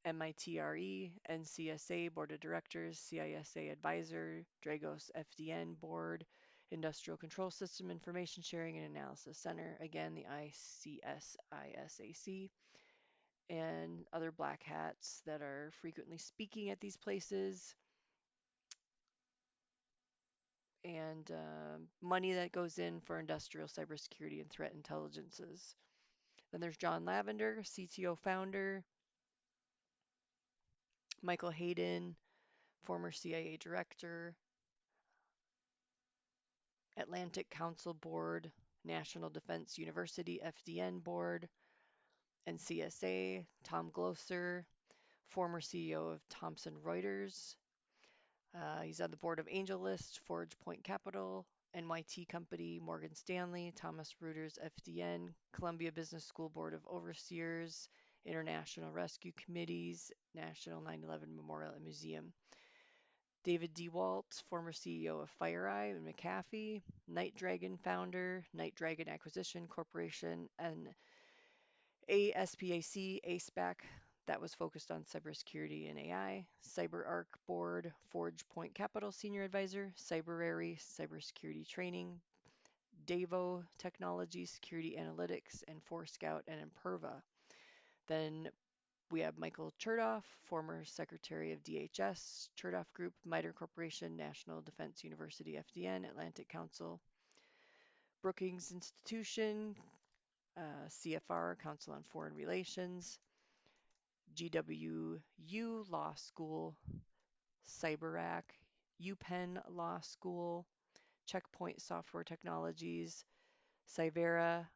MITRE, NCSA Board of Directors, CISA Advisor, Dragos FDN Board, Industrial Control System Information Sharing and Analysis Center, again, the ICSISAC, and other black hats that are frequently speaking at these places, and money that goes in for industrial cybersecurity and threat intelligences. Then there's John Lavender, CTO founder, Michael Hayden, former CIA director, Atlantic Council Board, National Defense University FDN Board, and CSA, Tom Glosser, former CEO of Thomson Reuters. He's on the board of AngelList, Forge Point Capital, NYT Company, Morgan Stanley, Thomas Reuters FDN, Columbia Business School Board of Overseers, International Rescue Committees, National 9/11 Memorial and Museum. David DeWalt, former CEO of FireEye and McAfee, Night Dragon founder, Night Dragon Acquisition Corporation, and ASPAC, ASPAC, that was focused on cybersecurity and AI, CyberArk Board, Forge Point Capital Senior Advisor, Cyberary, Cybersecurity Training, Davo Technology, Security Analytics, and Forescout and Imperva. Then we have Michael Chertoff, former Secretary of DHS, Chertoff Group, MITRE Corporation, National Defense University FDN, Atlantic Council, Brookings Institution, CFR, Council on Foreign Relations, GWU Law School, CyberAC, UPenn Law School, Checkpoint Software Technologies, Cyvera,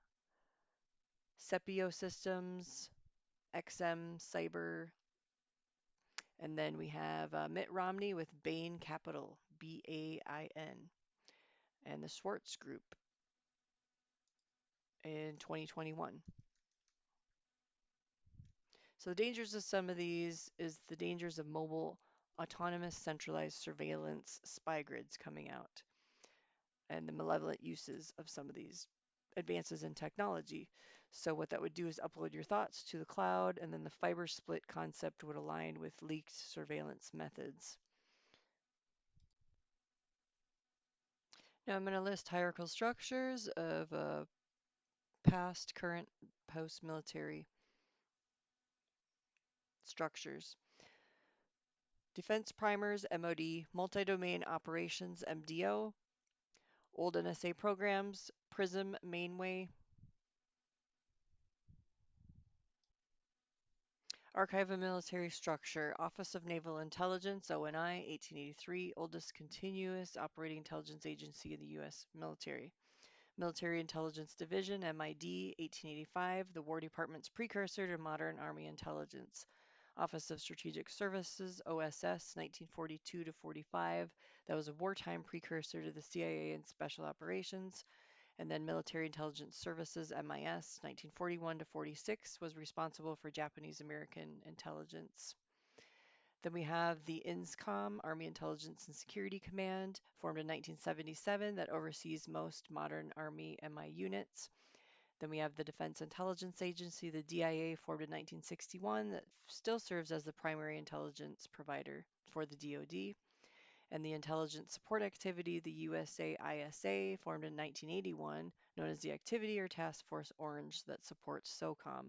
Sepio Systems, XM Cyber, and then we have Mitt Romney with Bain Capital, BAIN, and the Schwartz Group in 2021. So the dangers of some of these is the dangers of mobile autonomous centralized surveillance spy grids coming out and the malevolent uses of some of these advances in technology. So what that would do is upload your thoughts to the cloud, and then the fiber split concept would align with leaked surveillance methods. Now I'm going to list hierarchical structures of past, current, post-military structures. Defense primers, MOD, multi-domain operations, MDO, old NSA programs, PRISM, Mainway, Archive of Military Structure, Office of Naval Intelligence, ONI, 1883, oldest continuous operating intelligence agency in the U.S. military. Military Intelligence Division, MID, 1885, the War Department's precursor to modern Army intelligence. Office of Strategic Services, OSS, 1942 to 45, that was a wartime precursor to the CIA and Special Operations. And then Military Intelligence Services, MIS, 1941 to 46, was responsible for Japanese American intelligence. Then we have the INSCOM, Army Intelligence and Security Command, formed in 1977, that oversees most modern Army MI units. Then we have the Defense Intelligence Agency, the DIA, formed in 1961, that still serves as the primary intelligence provider for the DoD. And the Intelligence Support Activity, the USAISA, formed in 1981, known as the Activity or Task Force Orange, that supports SOCOM.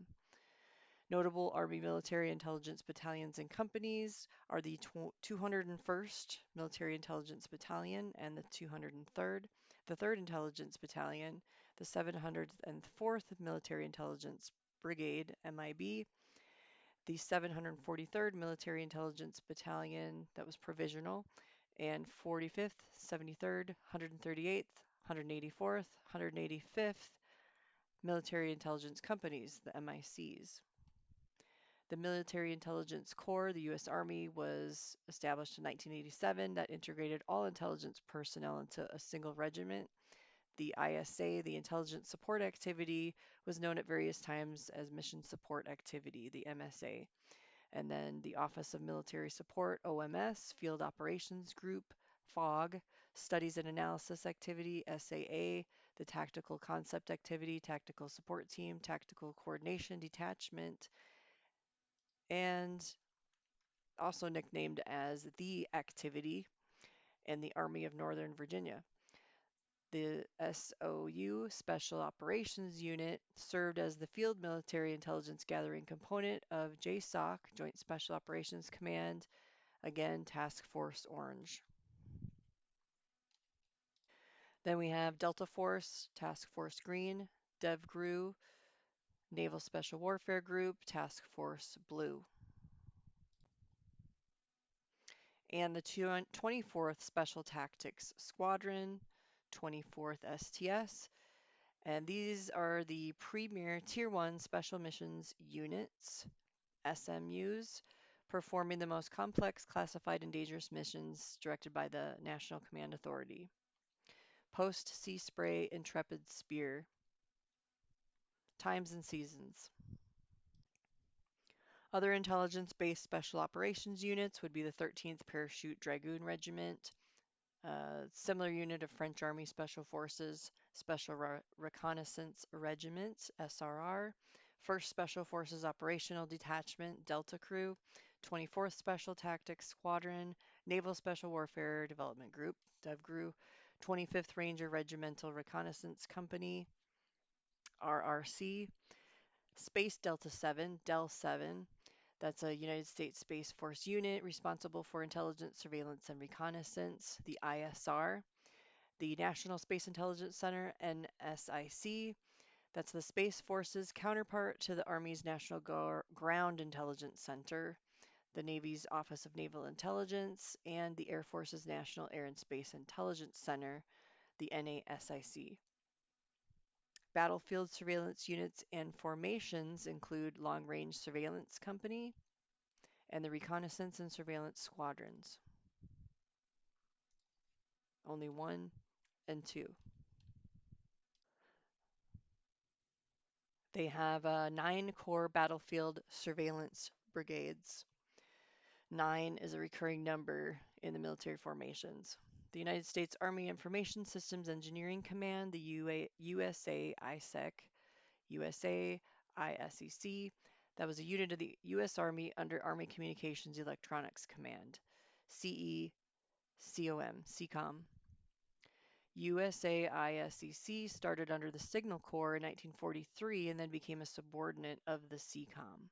Notable Army military intelligence battalions and companies are the 201st Military Intelligence Battalion and the 203rd, the 3rd Intelligence Battalion, the 704th Military Intelligence Brigade, MIB, the 743rd Military Intelligence Battalion, that was provisional, and 45th, 73rd, 138th, 184th, 185th Military Intelligence Companies, the MICs. The Military Intelligence Corps, the U.S. Army, was established in 1987 that integrated all intelligence personnel into a single regiment. The ISA, the Intelligence Support Activity, was known at various times as Mission Support Activity, the MSA. And then the Office of Military Support, OMS, Field Operations Group, FOG, Studies and Analysis Activity, SAA, the Tactical Concept Activity, Tactical Support Team, Tactical Coordination Detachment, and also nicknamed as the Activity, and the Army of Northern Virginia. The SOU, Special Operations Unit, served as the field military intelligence gathering component of JSOC, Joint Special Operations Command, again, Task Force Orange. Then we have Delta Force, Task Force Green, DevGRU, Naval Special Warfare Group, Task Force Blue. And the 24th Special Tactics Squadron, 24th STS, and these are the premier Tier 1 Special Missions Units, SMUs, performing the most complex, classified, and dangerous missions directed by the National Command Authority. Post Sea Spray Intrepid Spear. Times and seasons. Other intelligence-based special operations units would be the 13th Parachute Dragoon Regiment, similar unit of French Army Special Forces, Special Reconnaissance Regiment, SRR, 1st Special Forces Operational Detachment, Delta Crew, 24th Special Tactics Squadron, Naval Special Warfare Development Group, DevGRU, 25th Ranger Regimental Reconnaissance Company, RRC, Space Delta 7, Del 7, that's a United States Space Force unit responsible for intelligence, surveillance, and reconnaissance, the ISR, the National Space Intelligence Center, NSIC, that's the Space Force's counterpart to the Army's National Ground Intelligence Center, the Navy's Office of Naval Intelligence, and the Air Force's National Air and Space Intelligence Center, the NASIC. Battlefield surveillance units and formations include Long Range Surveillance Company and the Reconnaissance and Surveillance Squadrons. Only 1 and 2. They have 9 core battlefield surveillance brigades. 9 is a recurring number in the military formations. The United States Army Information Systems Engineering Command, the USA ISEC, USA ISEC, that was a unit of the U.S. Army under Army Communications Electronics Command, CECOM. USAISEC started under the Signal Corps in 1943 and then became a subordinate of the CECOM.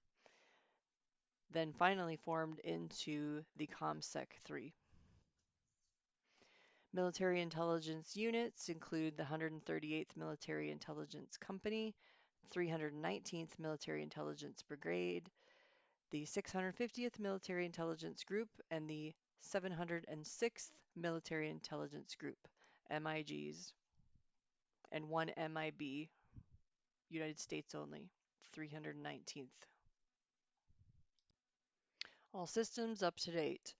Then finally formed into the COMSEC 3. Military intelligence units include the 138th Military Intelligence Company, 319th Military Intelligence Brigade, the 650th Military Intelligence Group, and the 706th Military Intelligence Group, MIGs, and 1 MIB, United States only, 319th. All systems up to date.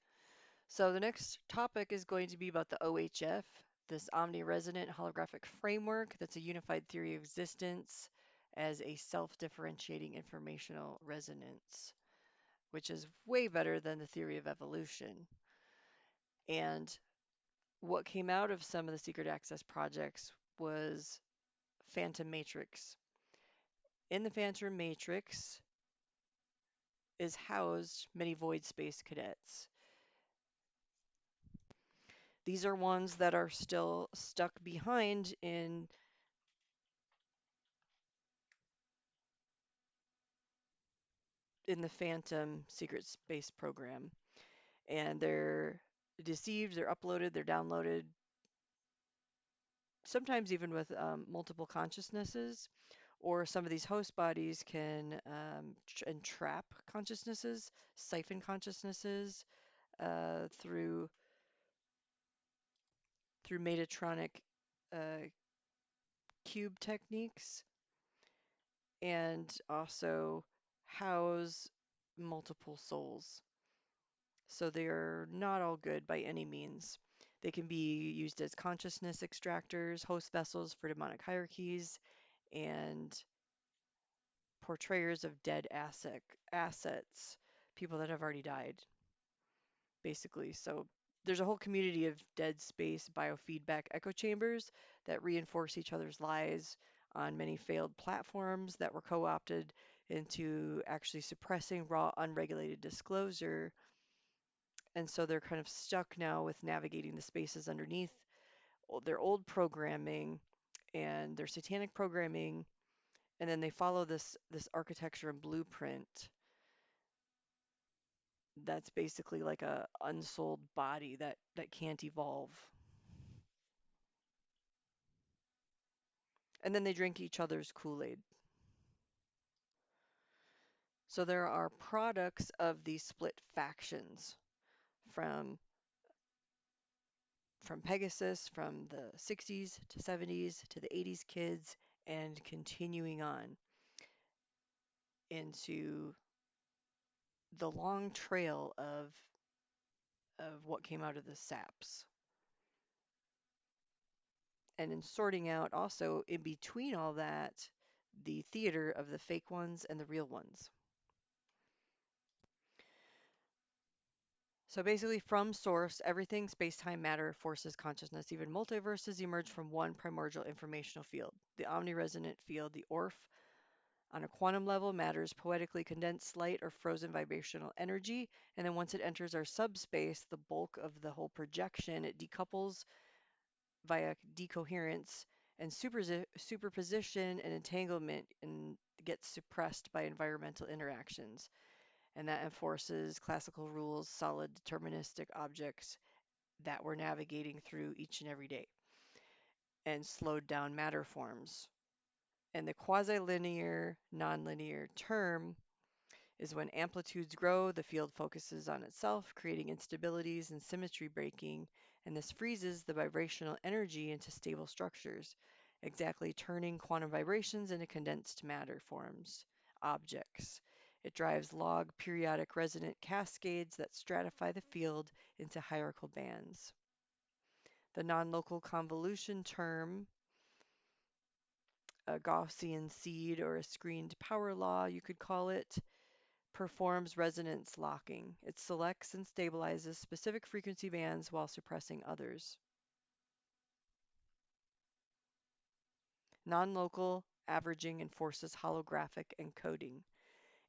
So the next topic is going to be about the OHF, this omniresonant holographic framework that's a unified theory of existence as a self-differentiating informational resonance, which is way better than the theory of evolution. And what came out of some of the secret access projects was Phantom Matrix. In the Phantom Matrix is housed many void space cadets. These are ones that are still stuck behind in the Phantom secret space program. And they're deceived, they're uploaded, they're downloaded, sometimes even with multiple consciousnesses, Or some of these host bodies can entrap consciousnesses, siphon consciousnesses through Metatronic uh, cube techniques, and also house multiple souls. So they are not all good by any means. They can be used as consciousness extractors, host vessels for demonic hierarchies, and portrayers of dead assets, people that have already died, basically. So there's a whole community of dead space biofeedback echo chambers that reinforce each other's lies on many failed platforms that were co-opted into actually suppressing raw, unregulated disclosure. And so they're kind of stuck now with navigating the spaces underneath their old programming and their satanic programming, and then they follow this architecture and blueprint that's basically like a unsold body that can't evolve. And then they drink each other's Kool-Aid. So there are products of these split factions from Pegasus, from the 60s to 70s to the 80s kids, and continuing on into the long trail of what came out of the SAPs. And in sorting out also in between all that, the theater of the fake ones and the real ones. So basically, from source, everything space-time, matter, forces, consciousness, even multiverses emerge from one primordial informational field, the omniresonant field, the ORF. On a quantum level, matter is poetically condensed light or frozen vibrational energy, and then once it enters our subspace, the bulk of the whole projection, it decouples via decoherence and superposition and entanglement and gets suppressed by environmental interactions. And that enforces classical rules, solid deterministic objects that we're navigating through each and every day, and slowed down matter forms. And the quasi-linear, nonlinear term is when amplitudes grow, the field focuses on itself, creating instabilities and symmetry breaking, and this freezes the vibrational energy into stable structures, exactly turning quantum vibrations into condensed matter forms, objects. It drives log periodic resonant cascades that stratify the field into hierarchical bands. The non-local convolution term, a Gaussian seed or a screened power law, you could call it, performs resonance locking. It selects and stabilizes specific frequency bands while suppressing others. Non-local averaging enforces holographic encoding.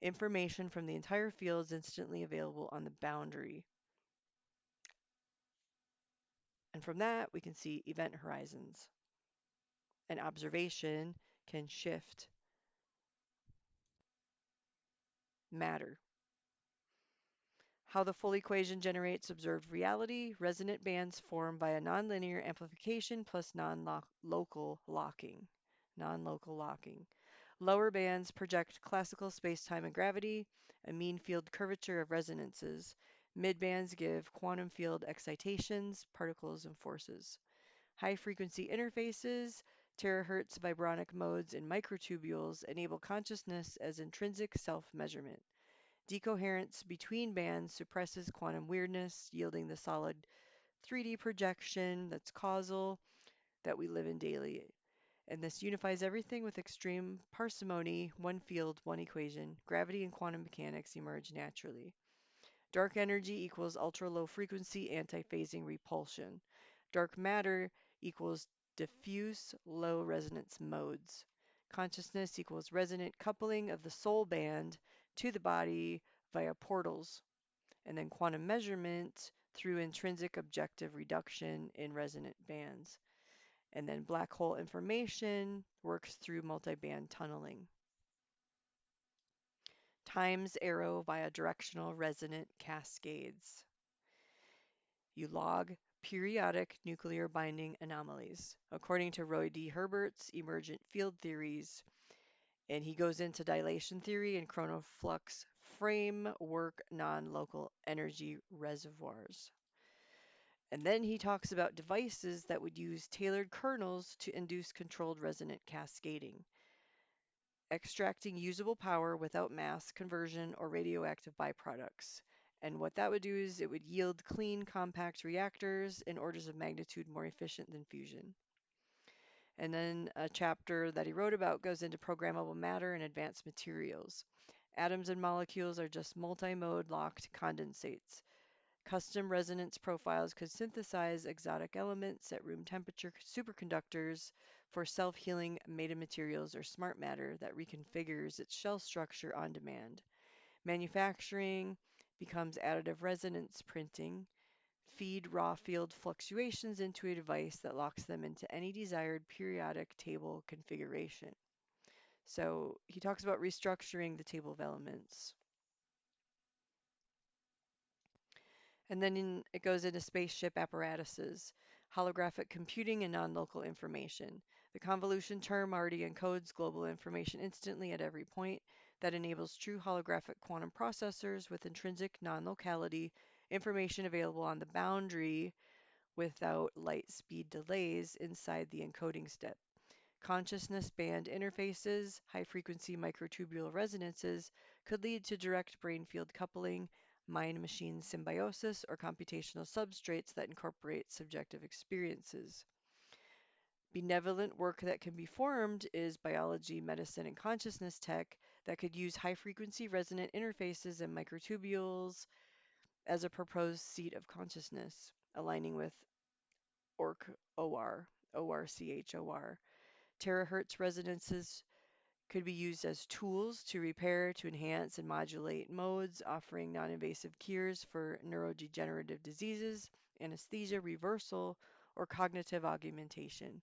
Information from the entire field is instantly available on the boundary. And from that, we can see event horizons. An observation can shift matter. How the full equation generates observed reality. Resonant bands form by a nonlinear amplification plus non-local locking. Non-local locking. Lower bands project classical spacetime and gravity, a mean field curvature of resonances. Midbands give quantum field excitations, particles, and forces. High frequency interfaces, terahertz vibronic modes, and microtubules enable consciousness as intrinsic self-measurement. Decoherence between bands suppresses quantum weirdness, yielding the solid 3D projection that's causal that we live in daily. And this unifies everything with extreme parsimony, one field, one equation. Gravity and quantum mechanics emerge naturally. Dark energy equals ultra-low frequency anti-phasing repulsion. Dark matter equals diffuse low resonance modes. Consciousness equals resonant coupling of the soul band to the body via portals. And then quantum measurement through intrinsic objective reduction in resonant bands. And then black hole information works through multiband tunneling. Times arrow via directional resonant cascades. You log periodic nuclear binding anomalies. According to Roy D. Herbert's emergent field theories, And he goes into dilation theory and chronoflux framework non-local energy reservoirs. And then he talks about devices that would use tailored kernels to induce controlled resonant cascading, extracting usable power without mass conversion or radioactive byproducts. And what that would do is it would yield clean, compact reactors in orders of magnitude more efficient than fusion. And then a chapter that he wrote about goes into programmable matter and advanced materials. Atoms and molecules are just multi-mode locked condensates. Custom resonance profiles could synthesize exotic elements at room temperature superconductors for self-healing metamaterials or smart matter that reconfigures its shell structure on demand. Manufacturing becomes additive resonance printing. Feed raw field fluctuations into a device that locks them into any desired periodic table configuration. So he talks about restructuring the table of elements. And then it goes into spaceship apparatuses, holographic computing, and non-local information. The convolution term already encodes global information instantly at every point that enables true holographic quantum processors with intrinsic non-locality, information available on the boundary without light speed delays inside the encoding step. Consciousness band interfaces, high frequency microtubule resonances could lead to direct brain field coupling, mind machine symbiosis, or computational substrates that incorporate subjective experiences. Benevolent work that can be formed is biology, medicine, and consciousness tech that could use high frequency resonant interfaces and microtubules as a proposed seat of consciousness, aligning with ORCHOR. Terahertz resonances could be used as tools to repair, to enhance, and modulate modes, offering non-invasive cures for neurodegenerative diseases, anesthesia reversal, or cognitive augmentation.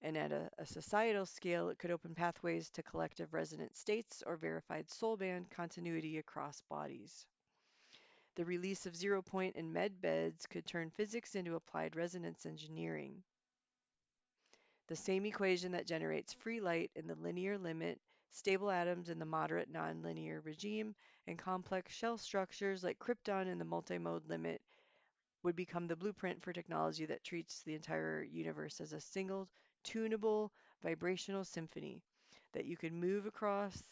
And at a societal scale, it could open pathways to collective resonant states or verified soul band continuity across bodies. The release of zero point and med beds could turn physics into applied resonance engineering. The same equation that generates free light in the linear limit, stable atoms in the moderate nonlinear regime, and complex shell structures like krypton in the multimode limit would become the blueprint for technology that treats the entire universe as a single, tunable, vibrational symphony that you could move across,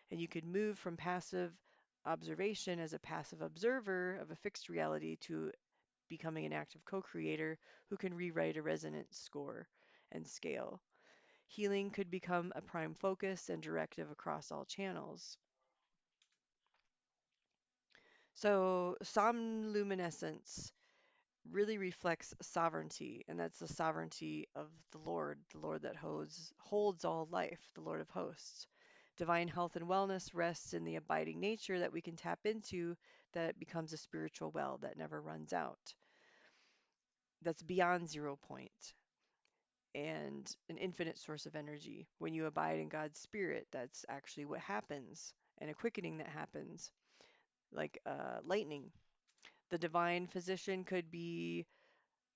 and you could move from passive observation as a passive observer of a fixed reality to becoming an active co-creator who can rewrite a resonance score and scale. Healing could become a prime focus and directive across all channels. So, somluminescence really reflects sovereignty, and that's the sovereignty of the Lord that holds all life, the Lord of hosts. Divine health and wellness rests in the abiding nature that we can tap into, that becomes a spiritual well that never runs out. That's beyond zero point and an infinite source of energy. When you abide in God's spirit, that's actually what happens, and a quickening that happens, like lightning. The divine physician could be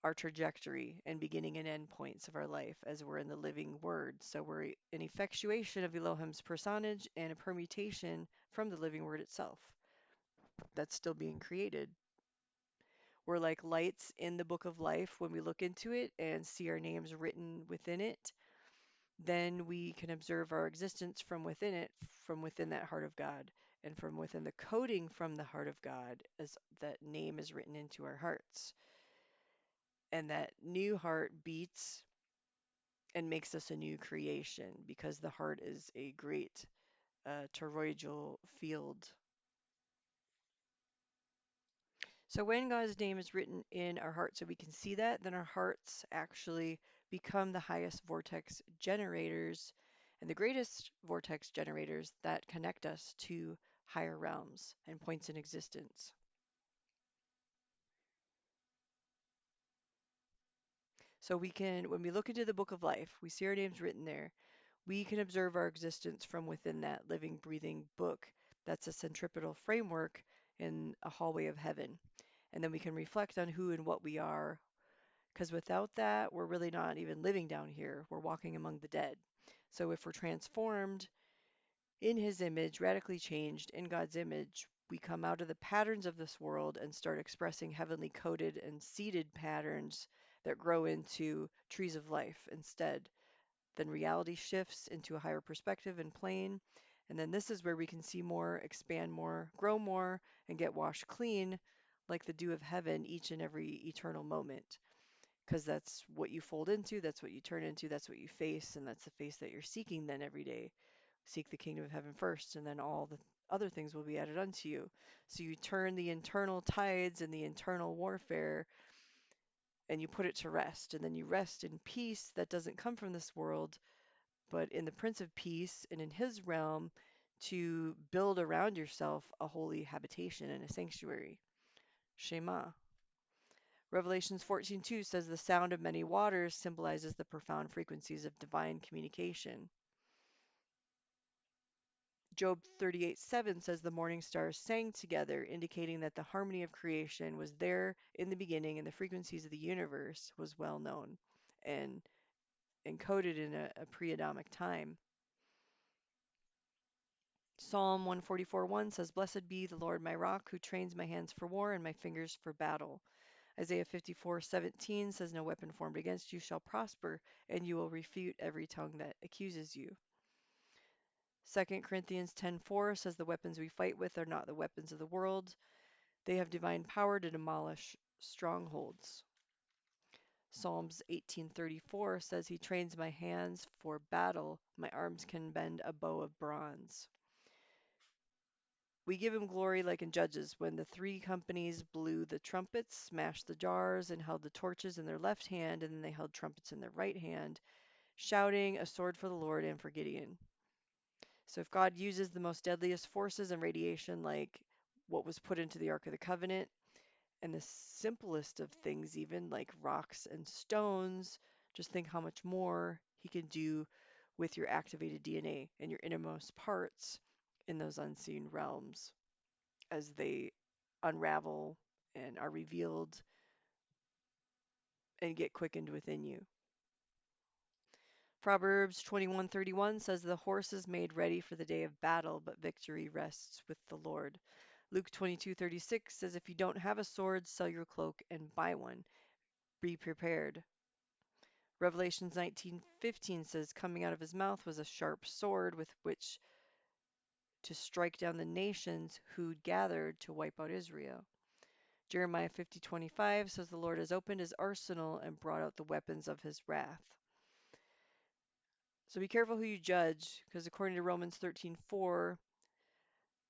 our trajectory and beginning and end points of our life as we're in the living word. So we're an effectuation of Elohim's personage and a permutation from the living word itself that's still being created. We're like lights in the book of life when we look into it and see our names written within it. Then we can observe our existence from within it, from within that heart of God, and from within the coding from the heart of God, as that name is written into our hearts. And that new heart beats and makes us a new creation because the heart is a great toroidal field. So when God's name is written in our heart so we can see that, then our hearts actually become the highest vortex generators and the greatest vortex generators that connect us to higher realms and points in existence. So we can, when we look into the book of life, we see our names written there. We can observe our existence from within that living, breathing book. That's a centripetal framework in a hallway of heaven. And then we can reflect on who and what we are, because without that, we're really not even living down here. We're walking among the dead. So if we're transformed In his image, radically changed in God's image, we come out of the patterns of this world and start expressing heavenly coded and seeded patterns that grow into trees of life instead. Then reality shifts into a higher perspective and plane. And then this is where we can see more, expand more, grow more, and get washed clean like the dew of heaven each and every eternal moment. Because that's what you fold into, that's what you turn into, that's what you face, and that's the face that you're seeking then every day. Seek the kingdom of heaven first, and then all the other things will be added unto you. So you turn the internal tides and the internal warfare and you put it to rest. And then you rest in peace that doesn't come from this world, but in the Prince of Peace and in his realm to build around yourself a holy habitation and a sanctuary. Shema. Revelations 14:2 says the sound of many waters symbolizes the profound frequencies of divine communication. Job 38:7 says the morning stars sang together, indicating that the harmony of creation was there in the beginning and the frequencies of the universe was well known and encoded in a pre-Adamic time. Psalm 144:1 says, Blessed be the Lord my rock, who trains my hands for war and my fingers for battle. Isaiah 54:17 says, No weapon formed against you shall prosper, and you will refute every tongue that accuses you. 2 Corinthians 10:4 says, The weapons we fight with are not the weapons of the world. They have divine power to demolish strongholds. Psalms 18:34 says, He trains my hands for battle. My arms can bend a bow of bronze. We give him glory like in Judges, when the three companies blew the trumpets, smashed the jars, and held the torches in their left hand, and then they held trumpets in their right hand, shouting, A sword for the Lord and for Gideon. So if God uses the most deadliest forces and radiation, like what was put into the Ark of the Covenant, and the simplest of things, even like rocks and stones, just think how much more he can do with your activated DNA and your innermost parts in those unseen realms as they unravel and are revealed and get quickened within you. Proverbs 21:31 says, The horse is made ready for the day of battle, but victory rests with the Lord. Luke 22:36 says, If you don't have a sword, sell your cloak and buy one. Be prepared. Revelations 19:15 says, Coming out of his mouth was a sharp sword with which to strike down the nations who'd gathered to wipe out Israel. Jeremiah 50:25 says, The Lord has opened his arsenal and brought out the weapons of his wrath. So be careful who you judge, because according to Romans 13:4,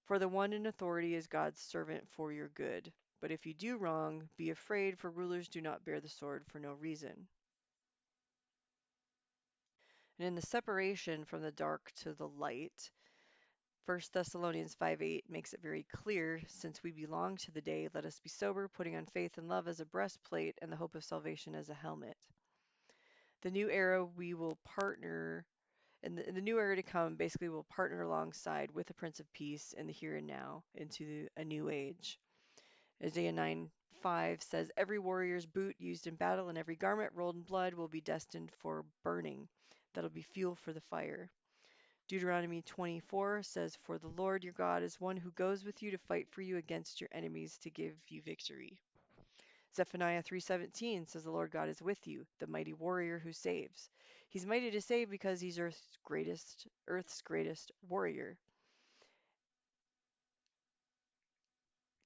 for the one in authority is God's servant for your good. But if you do wrong, be afraid, for rulers do not bear the sword for no reason. And in the separation from the dark to the light, 1 Thessalonians 5:8 makes it very clear, since we belong to the day, let us be sober, putting on faith and love as a breastplate and the hope of salvation as a helmet. The new era we will partner, and the new era to come, basically will partner alongside with the Prince of Peace in the here and now into a new age. Isaiah 9:5 says, Every warrior's boot used in battle and every garment rolled in blood will be destined for burning. That'll be fuel for the fire. Deuteronomy 24 says, For the Lord your God is one who goes with you to fight for you against your enemies to give you victory. Zephaniah 3:17 says, The Lord God is with you, the mighty warrior who saves. He's mighty to save because he's earth's greatest warrior.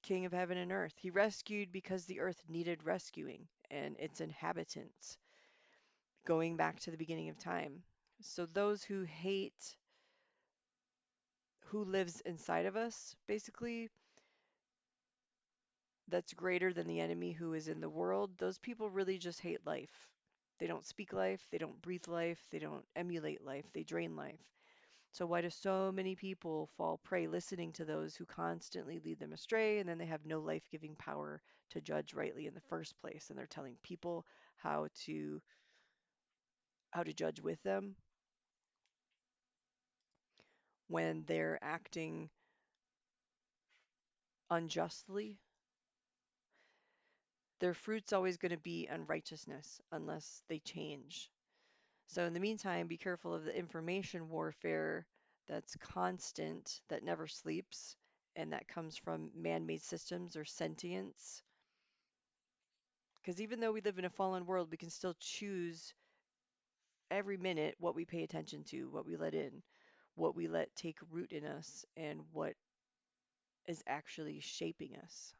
King of heaven and earth. He rescued because the earth needed rescuing and its inhabitants, going back to the beginning of time. So those who hate who lives inside of us, basically, that's greater than the enemy who is in the world, those people really just hate life. They don't speak life, they don't breathe life, they don't emulate life, they drain life. So why do so many people fall prey listening to those who constantly lead them astray, and then they have no life-giving power to judge rightly in the first place, and they're telling people how to judge with them when they're acting unjustly? Their fruit's always going to be unrighteousness unless they change. So in the meantime, be careful of the information warfare that's constant, that never sleeps, and that comes from man-made systems or sentience. Because even though we live in a fallen world, we can still choose every minute what we pay attention to, what we let in, what we let take root in us, and what is actually shaping us.